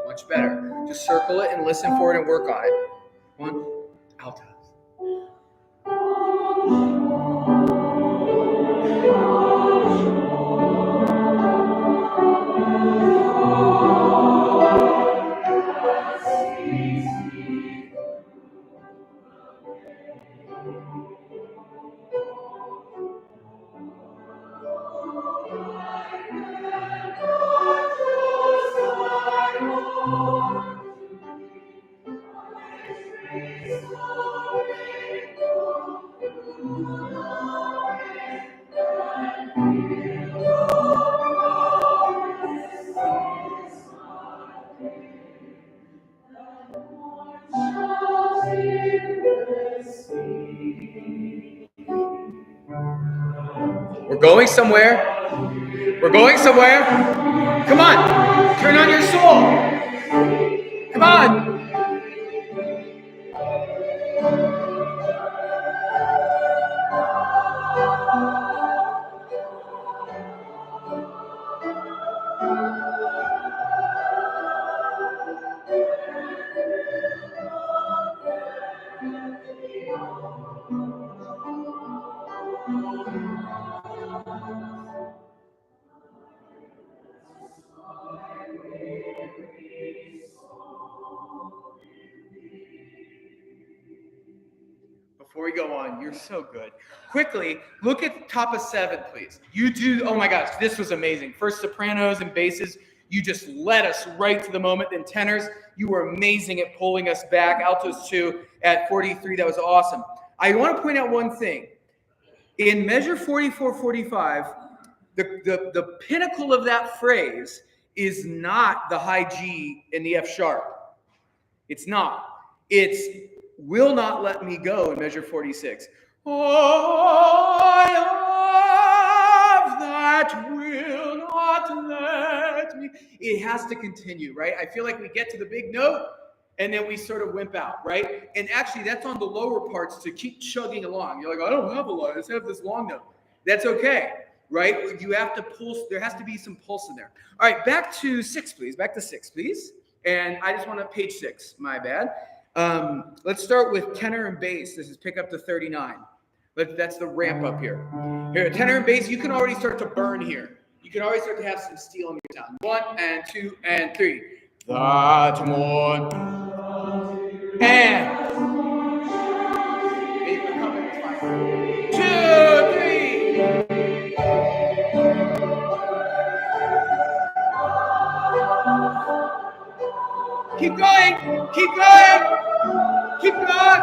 Much better. Just circle it and listen for it and work on it. 1, altos. We're going somewhere. We're going somewhere. Come on. Turn on your soul. Come on. Before we go on, you're so good. Quickly, look at the top of 7, please. You do, oh my gosh, this was amazing. First sopranos and basses, you just led us right to the moment. Then tenors, you were amazing at pulling us back. Altos too, at 43, that was awesome. I want to point out one thing. In measure 44-45, the pinnacle of that phrase is not the high G in the F sharp. It's not. It's will not let me go in measure 46. I love that will not let me. It has to continue, right? I feel like we get to the big note and then we sort of wimp out, right? And actually that's on the lower parts to keep chugging along. You're like, I don't have a lot, I just have this long note. That's okay, right? You have to pulse, there has to be some pulse in there. All right, back to 6, please. Back to 6, please. And I just want to page 6, my bad. Let's start with tenor and bass. This is pick up to 39. That's the ramp up here. Here, tenor and bass, you can already start to burn here. You can already start to have some steel in your sound. 1 and 2 and 3. That one. And 2, 3. Keep going. Keep going. Keep going.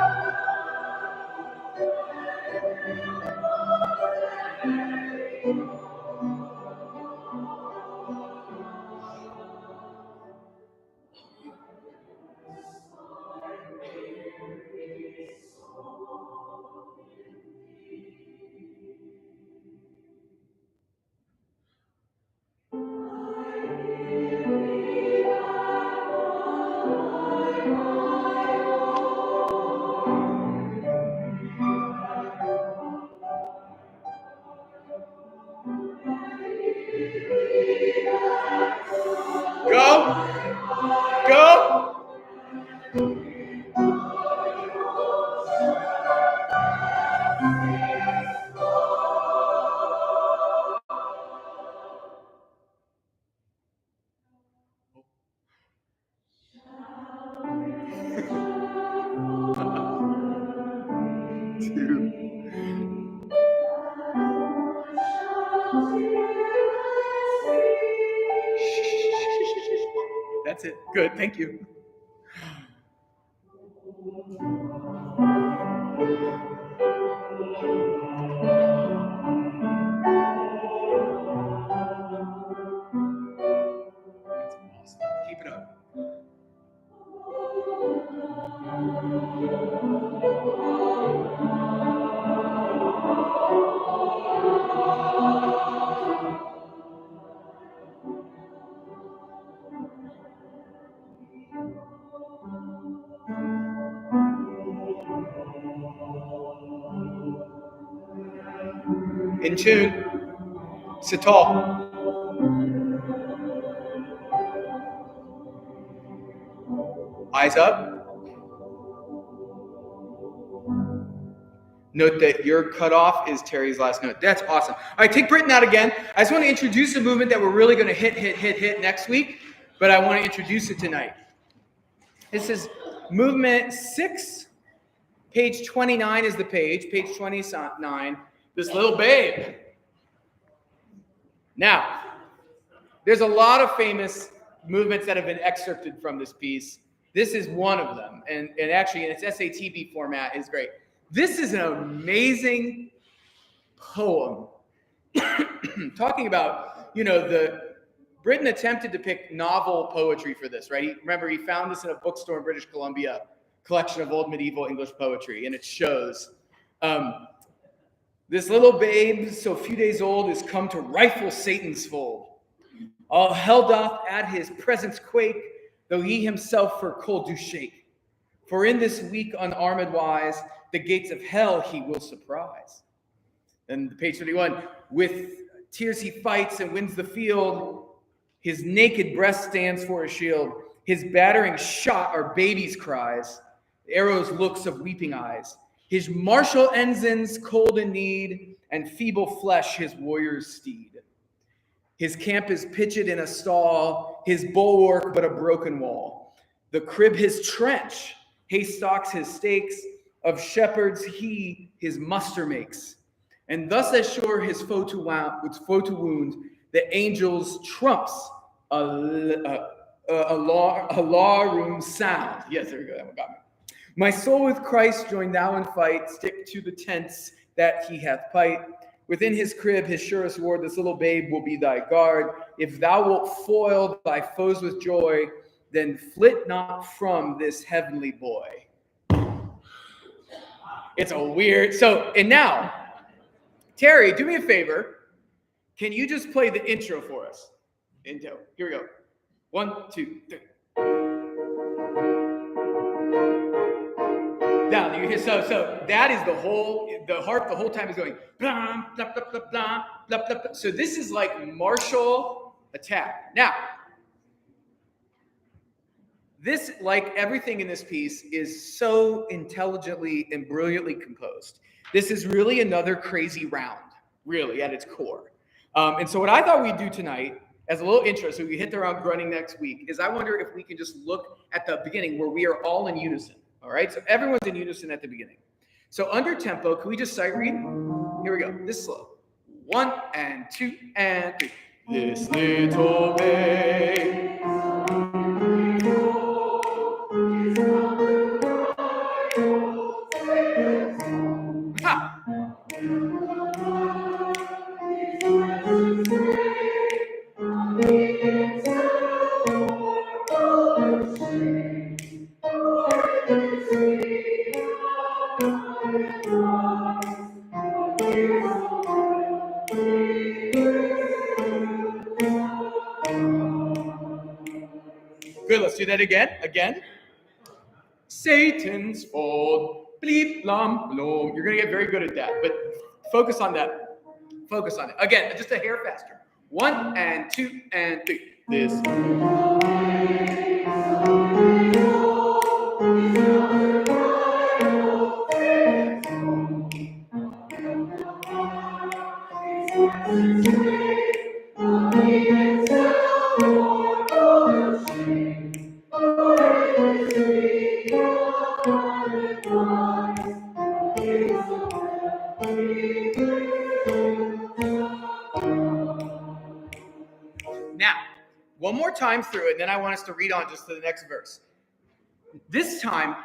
That's it. Good. Thank you. That's awesome. Keep it up. In tune. Sit tall. Eyes up. Note that your cutoff is Terry's last note. That's awesome. All right, take Britain out again. I just want to introduce a movement that we're really going to hit next week, but I want to introduce it tonight. This is movement 6. Page 29 is the page. Page 29. This little babe. Now, there's a lot of famous movements that have been excerpted from this piece. This is one of them, and actually in its SATB format is great. This is an amazing poem talking about, Britain attempted to pick novel poetry for this, right? Remember, he found this in a bookstore in British Columbia, collection of old medieval English poetry, and it shows this little babe, so few days old, is come to rifle Satan's fold. All hell doth at his presence quake, though he himself for cold do shake. For in this weak unarmed wise, the gates of hell he will surprise. And page 31, with tears he fights and wins the field. His naked breast stands for a shield. His battering shot are babies' cries, arrows looks of weeping eyes. His martial ensigns cold in need, and feeble flesh his warrior's steed. His camp is pitched in a stall, his bulwark but a broken wall. The crib his trench, haystocks his stakes, of shepherds he his muster makes. And thus as sure his foe to wound, the angels trumps a law-room sound. Yes, there we go, that one got me. My soul with Christ join thou in fight, stick to the tents that he hath pight. Within his crib, his surest ward, this little babe will be thy guard. If thou wilt foil thy foes with joy, then flit not from this heavenly boy. It's a weird, and now, Terry, do me a favor. Can you just play the intro for us? Intro, here we go. 1, 2, 3. Down, you hear, so that is the harp the whole time is going, blah, blah, blah, blah, blah, blah, blah, blah. So this is like martial attack. Now, this, like everything in this piece, is so intelligently and brilliantly composed. This is really another crazy round, really, at its core. And so what I thought we'd do tonight, as a little intro, so we hit the round running next week, is I wonder if we can just look at the beginning where we are all in unison. All right, so everyone's in unison at the beginning. So under tempo, can we just sight read? Here we go, this slow. 1 and 2 and 3. This little babe. Ha! Good, let's do that again. Satan's fold, bleep, blom, bloom. You're gonna get very good at that, but focus on that. Focus on it. Again, just a hair faster. 1 and 2 and 3. This. Now, one more time through it, and then I want us to read on just to the next verse. This time,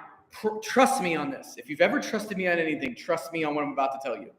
trust me on this. If you've ever trusted me on anything, trust me on what I'm about to tell you.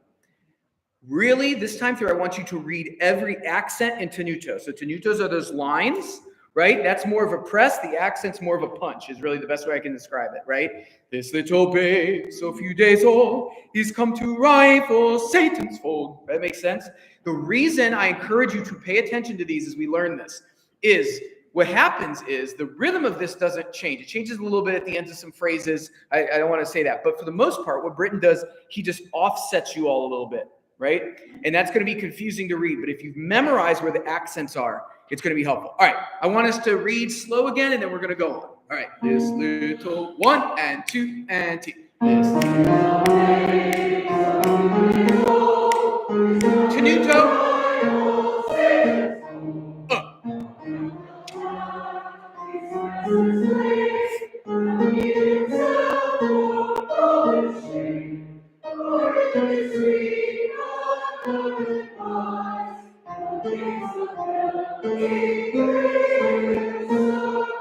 Really, this time through, I want you to read every accent in tenuto. So tenutos are those lines, right? That's more of a press. The accent's more of a punch is really the best way I can describe it, right? This little babe, so few days old, he's come to rifle Satan's fold. That makes sense? The reason I encourage you to pay attention to these as we learn this is what happens is the rhythm of this doesn't change. It changes a little bit at the ends of some phrases. I don't want to say that. But for the most part, what Britton does, he just offsets you all a little bit, right? And that's going to be confusing to read. But if you've memorized where the accents are, it's going to be helpful. All right, I want us to read slow again, and then we're going to go on. All right, this little 1 and 2 and T. This tenuto.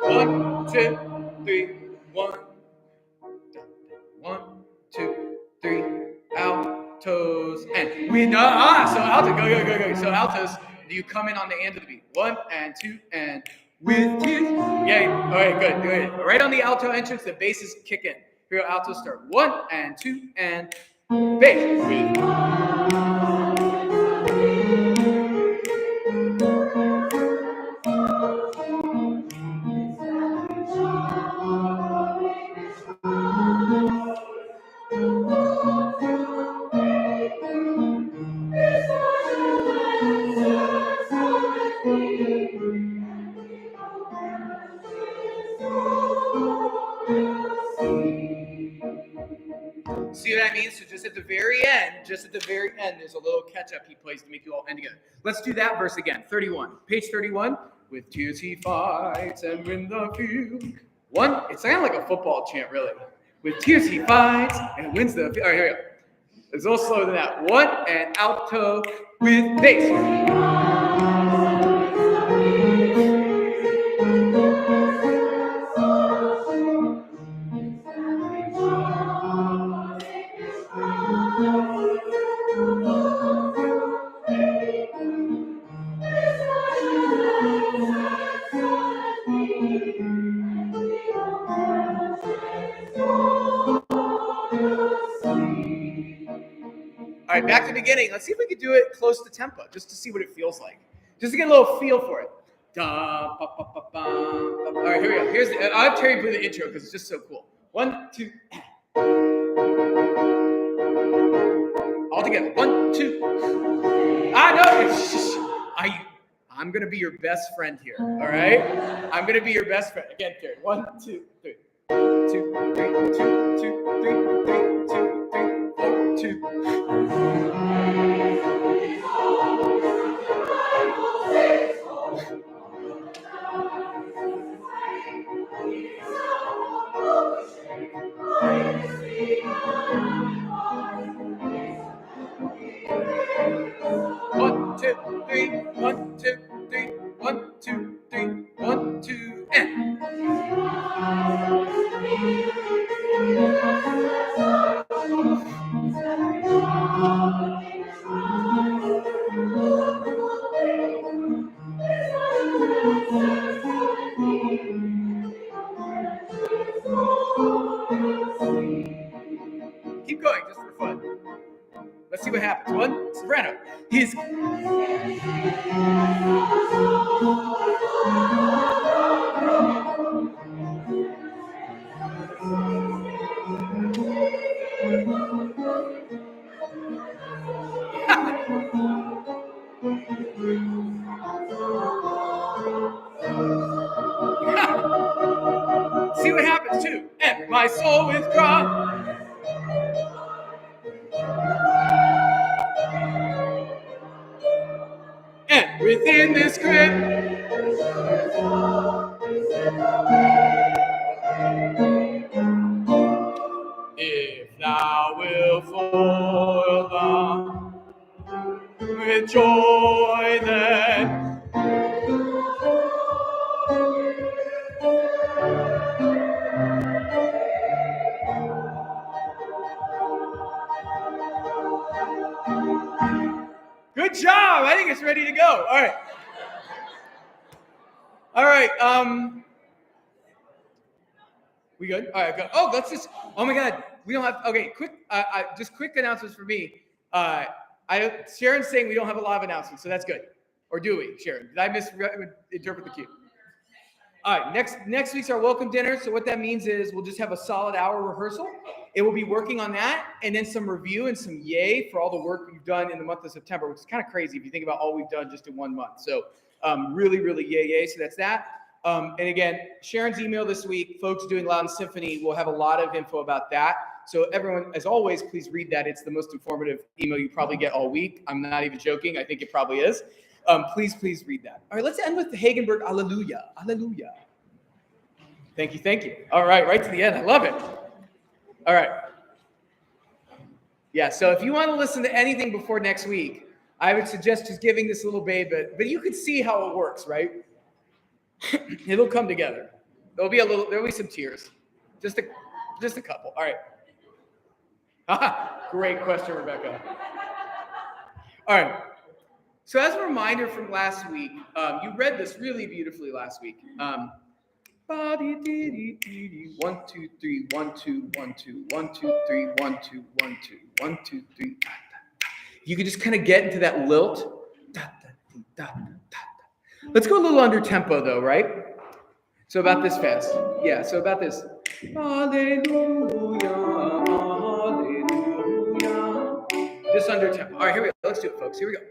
One, two, three, 1. 1, 2, 3, altos, and we know. So alto, go. So altos, you come in on the end of the beat. 1 and 2 and with tears. Yay. All right, good. Right on the alto entrance, the basses kick in. Here, altos start. 1 and 2 and bass. See what I mean? So just at the very end, there's a little catch-up he plays to make you all end together. Let's do that verse again. 31. Page 31. With tears he fights and wins the field. 1. It sounded like a football chant, really. With tears he fights and wins the field. All right, here we go. It's a little slower than that. 1 and alto with bass. All right, back to the beginning. Let's see if we can do it close to tempo, just to see what it feels like. Just to get a little feel for it. Da, ba, ba, ba, ba, ba. All right, here we go. I'll have Terry play the intro because it's just so cool. 1, 2. All together. 1, 2. I'm going to be your best friend here, all right? I'm going to be your best friend. Again, Terry. 1, 2, 3. 2, 3, 2, 2, 3, 3, 2, 3, 4, 2. One, two, three, 1, 2, 3, 1, 2, 3, 1, 2, and. Keep going, just for fun. Let's see what happens. 1, soprano. He's. See what happens too. And my soul is gone. And within this grip. If thou wilt foil them with joy, then Good job. I think it's ready to go. All right. All right. We good? All right. Go. Oh, let's just. Oh my God. We don't have. Okay. Quick. Just quick announcements for me. Sharon's saying we don't have a lot of announcements, so that's good. Or do we, Sharon? Did I misinterpret the cue? All right, next week's our welcome dinner. So what that means is we'll just have a solid hour rehearsal. It will be working on that, and then some review and some yay for all the work we've done in the month of September, which is kind of crazy if you think about all we've done just in 1 month. So really, really yay. So that's that. And again, Sharon's email this week, folks doing Loud and Symphony, will have a lot of info about that. So everyone, as always, please read that. It's the most informative email you probably get all week. I'm not even joking. I think it probably is. Please read that. All right, let's end with the Hagenberg Alleluia. Alleluia. Thank you. All right to the end. I love it. All right. Yeah, so if you want to listen to anything before next week, I would suggest just giving this a little babe, but you can see how it works, right? It'll come together. There'll be some tears. Just a couple. All right. Great question, Rebecca. All right. So as a reminder from last week, you read this really beautifully last week. 1, 2, 3, 1, 2, 1, 2, 1, 2, 1, 2, 3, 1, 2, 1, 2, 1, 2, 3. You can just kind of get into that lilt. Let's go a little under tempo though, right? So about this fast. Yeah, so about this. Hallelujah, hallelujah. Just under tempo. All right, here we go. Let's do it, folks. Here we go.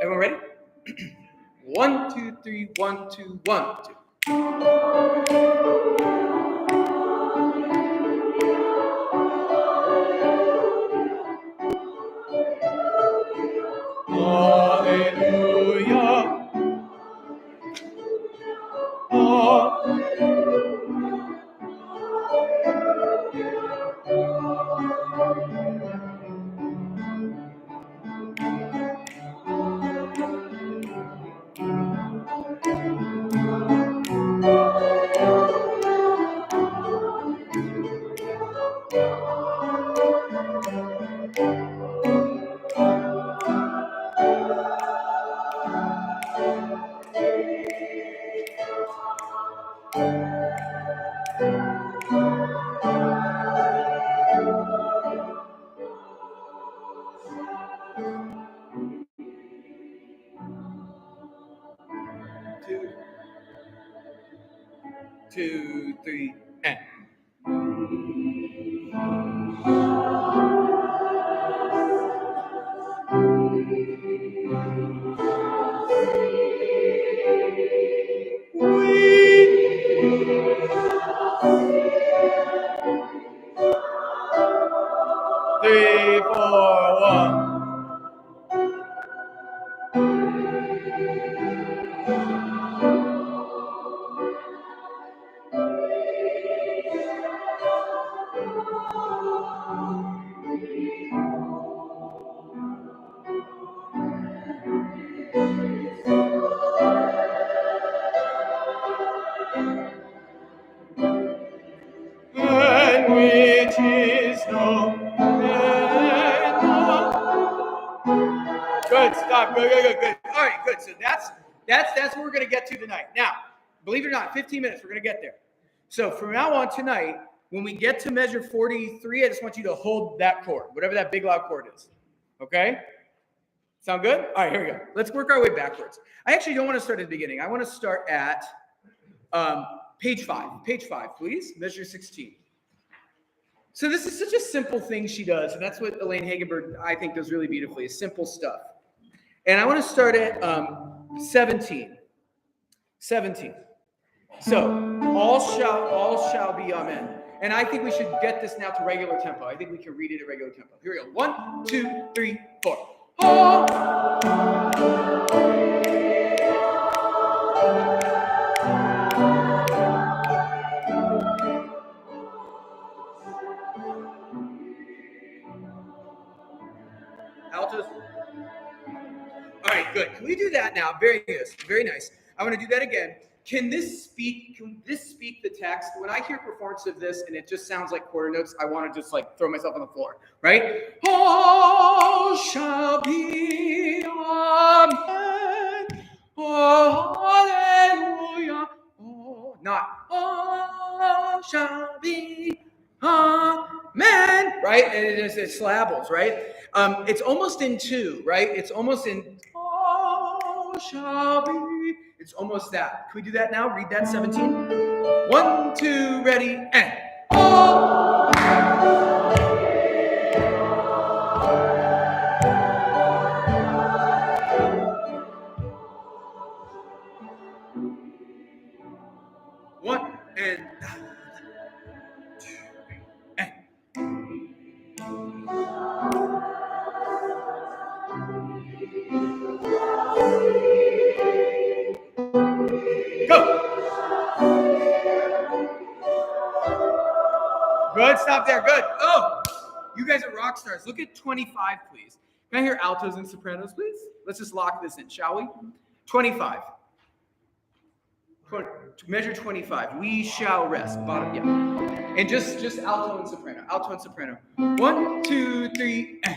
Everyone ready? 1, 2, 3, 1, 2, 1, 2. Hallelujah. Two, three, and. Three, four, 1. And which is no. Good, stop. Good. All right, good. So that's what we're going to get to tonight. Now, believe it or not, 15 minutes, we're going to get there. So from now on tonight, when we get to measure 43, I just want you to hold that chord, whatever that big loud chord is. Okay? Sound good? All right, here we go. Let's work our way backwards. I actually don't want to start at the beginning. I want to start at page 5. Page 5, please. Measure 16. So this is such a simple thing she does, and that's what Elaine Hagenberg, I think, does really beautifully, is simple stuff. And I want to start at 17. 17. So, all shall be amen. And I think we should get this now to regular tempo. I think we can read it at regular tempo. Here we go. 1, 2, 3, 4. Oh. Altos. All right, good. Can we do that now? Very nice. Very nice. I want to do that again. Can this speak the text? When I hear performance of this and it just sounds like quarter notes, I want to just like throw myself on the floor, right? All shall be it's syllables, right? It's almost in two, right? It's almost in oh, shall be. It's almost that. Can we do that now? Read that 17. 1, 2, ready, and oh. One and two and go. Good, stop there. Good. Oh, you guys are rock stars. Look at 25, please. Can I hear altos and sopranos, please? Let's just lock this in, shall we? 25. Measure 25. We shall rest. Bottom, yeah. And just alto and soprano. Alto and soprano. 1, 2, 3, and.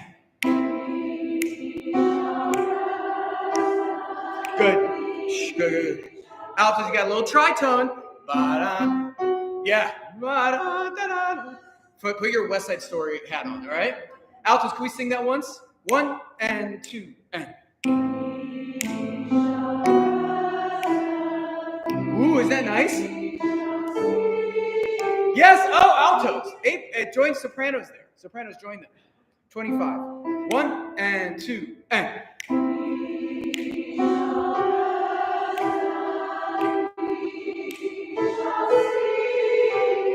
Good. Shh, good. Altos, you got a little tritone. Ba-da. Yeah. Ba-da-da-da. Put your West Side Story hat on, all right? Altos, can we sing that once? 1 and 2 and. Ooh, is that nice? Yes. Oh, altos. Join sopranos there. Sopranos, join them. 25. 1 and 2 and.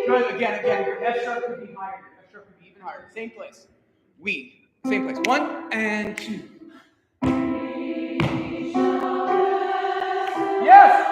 Good. Again. Your F sharp could be higher. Your F sharp could be even higher. Same place. We. Same place. 1 and 2. Yes.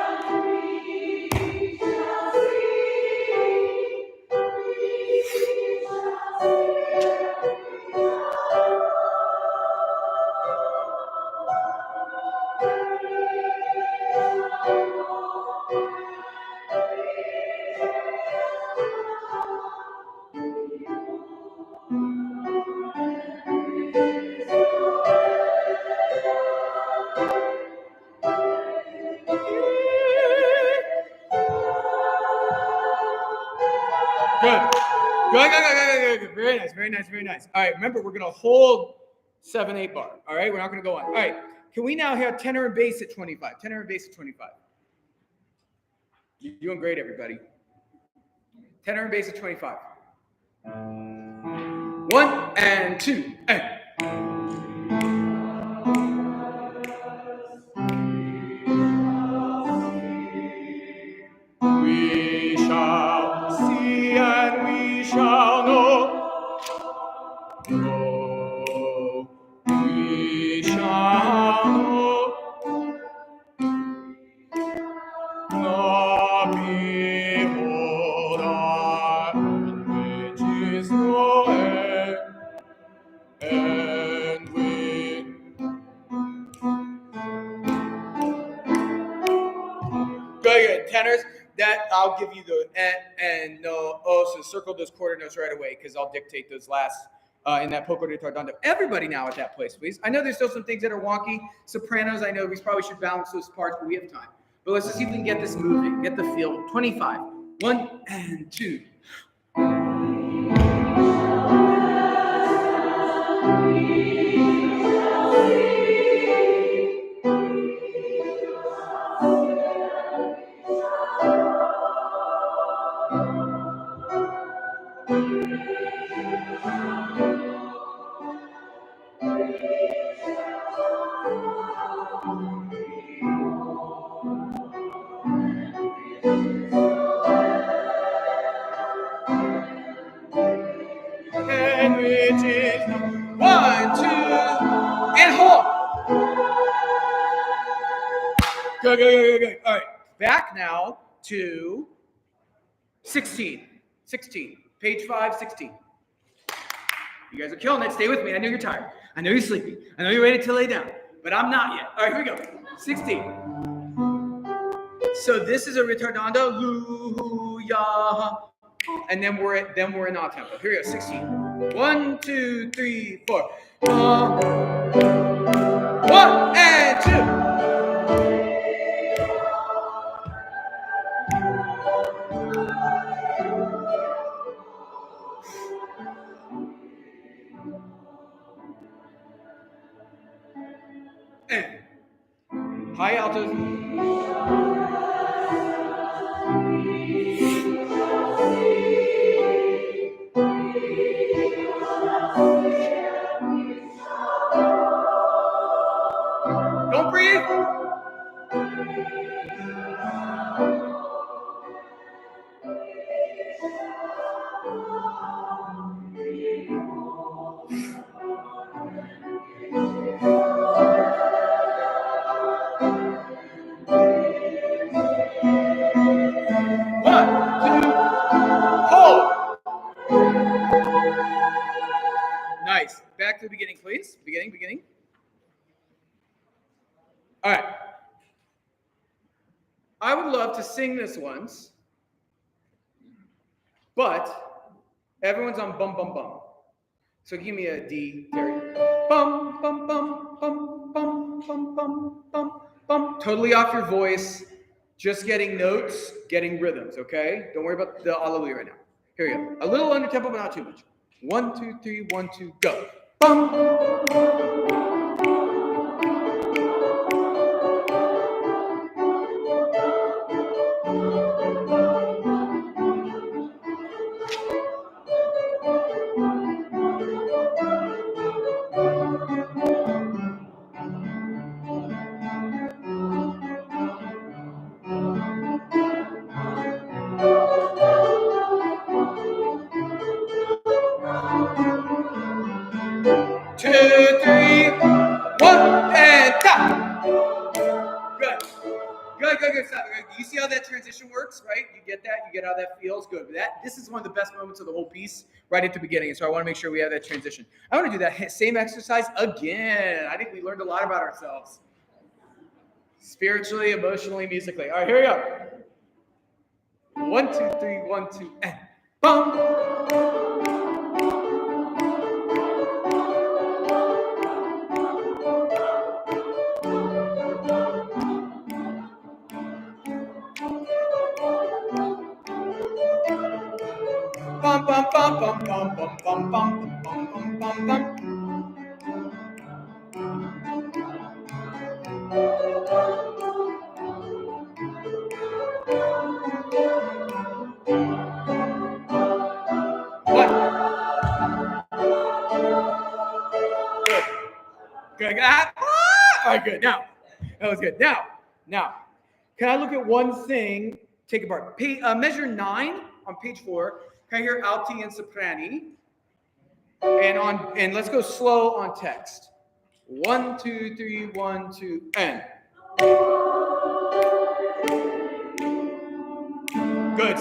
Good. Very nice. All right, remember, we're going to hold 7/8 bar. All right, we're not going to go on. All right, can we now have tenor and bass at 25? Tenor and bass at 25. You're doing great, everybody. Tenor and bass at 25. 1 and 2 and. We shall see and we shall know. Oh, we shall know. Now behold our which is no end, and we. Good, tenors. That I'll give you the and no. Oh, so circle those quarter notes right away because I'll dictate those last in that poco ritardando. Everybody now at that place, please. I know there's still some things that are wonky. Sopranos, I know we probably should balance those parts, but we have time. But let's just see if we can get this moving, get the feel. 25. 1 and 2. And which is 1, 2, and hold. Good. All right, back now to 16. Page 5, 16. You guys are killing it. Stay with me. I know you're tired. I know you're sleepy. I know you're ready to lay down, but I'm not yet. All right, here we go. 16. So this is a ritardando, hallelujah, and then we're in odd tempo. Here we go. 16. 1, 2, 3, 4. 1 and 2. and high altos. Don't breathe. Hold. Nice. Back to the beginning, please. Beginning. All right. I would love to sing this once, but everyone's on bum, bum, bum. So give me a D, Terry. Bum, bum, bum, bum, bum, bum, bum, bum, bum. Totally off your voice. Just getting notes, getting rhythms, okay? Don't worry about the hallelujah right now. Here we go. A little under tempo, but not too much. 1, 2, 3, 1, 2, go. Bum. Two, three, 1, and stop. Good. Stop. You see how that transition works, right? You get that? You get how that feels? Good. This is one of the best moments of the whole piece, right at the beginning. So I want to make sure we have that transition. I want to do that same exercise again. I think we learned a lot about ourselves. Spiritually, emotionally, musically. All right, here we go. 1, 2, 3, 1, 2, and bum. Bum, bum, bum, bum, bum, bum, bum, bum, bum, bum, bum. Good. All right, good. Now, that was good. Now, can I look at one thing? Take it apart. Measure 9 on page 4. Can I hear alti and soprani? And let's go slow on text. 1, 2, 3, 1, 2, and. Good.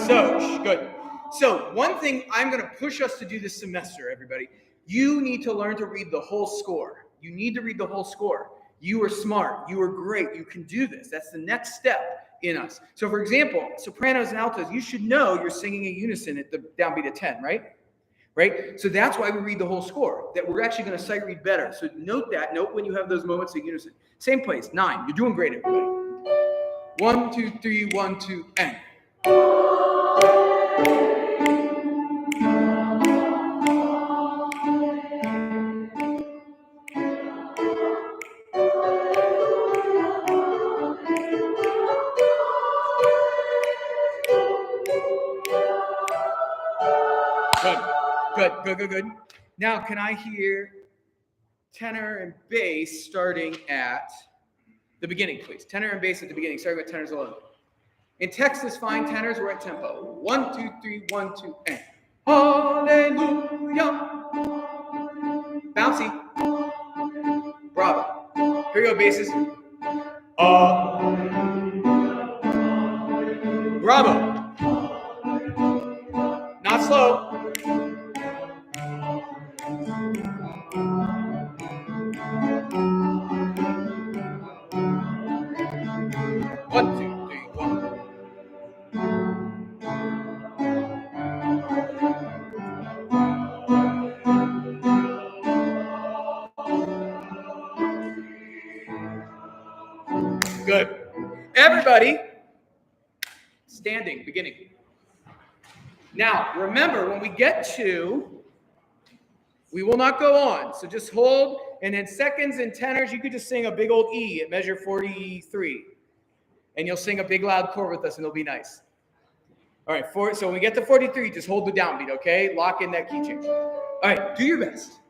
So one thing I'm going to push us to do this semester, everybody, you need to learn to read the whole score. You need to read the whole score. You are smart. You are great. You can do this. That's the next step in us. So for example, sopranos and altos, you should know you're singing in unison at the downbeat of 10, right? Right? So that's why we read the whole score, that we're actually going to sight read better. So note when you have those moments of unison. Same place, 9. You're doing great, everybody. 1, 2, 3, 1, 2, and. Good. Now, can I hear tenor and bass starting at the beginning, please? Tenor and bass at the beginning, starting with tenors alone. In text is fine, tenors, we're at tempo. 1, 2, 3, 1, 2, and. Hallelujah. Bouncy. Bravo. Here we go, basses. Bravo. Not slow. One, 2, 3, 1. Good. Everybody, standing, beginning. Now, remember, when we get to, we will not go on. So just hold And then seconds and tenors, you could just sing a big old E at measure 43. And you'll sing a big loud chord with us and it'll be nice. All right, so when we get to 43, just hold the downbeat, okay? Lock in that key change. All right, do your best.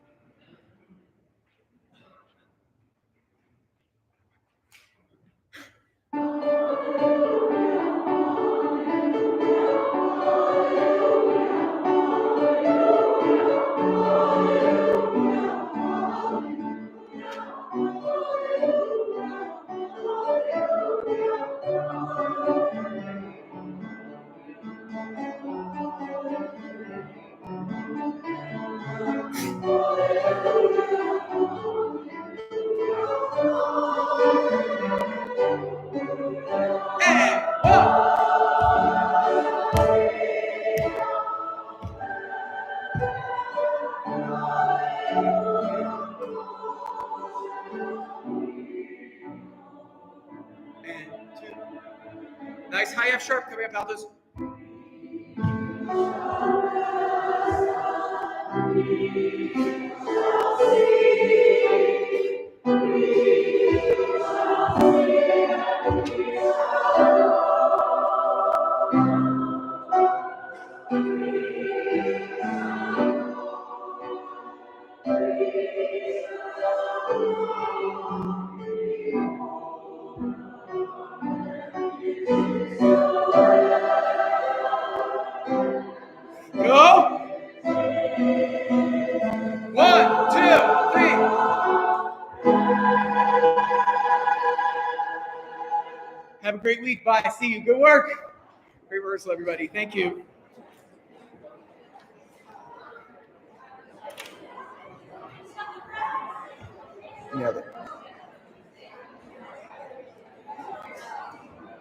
Nice high F sharp coming up, Altos. Go. 1, 2, 3. Have a great week. Bye. See you. Good work. Great rehearsal, everybody. Thank you. Yeah.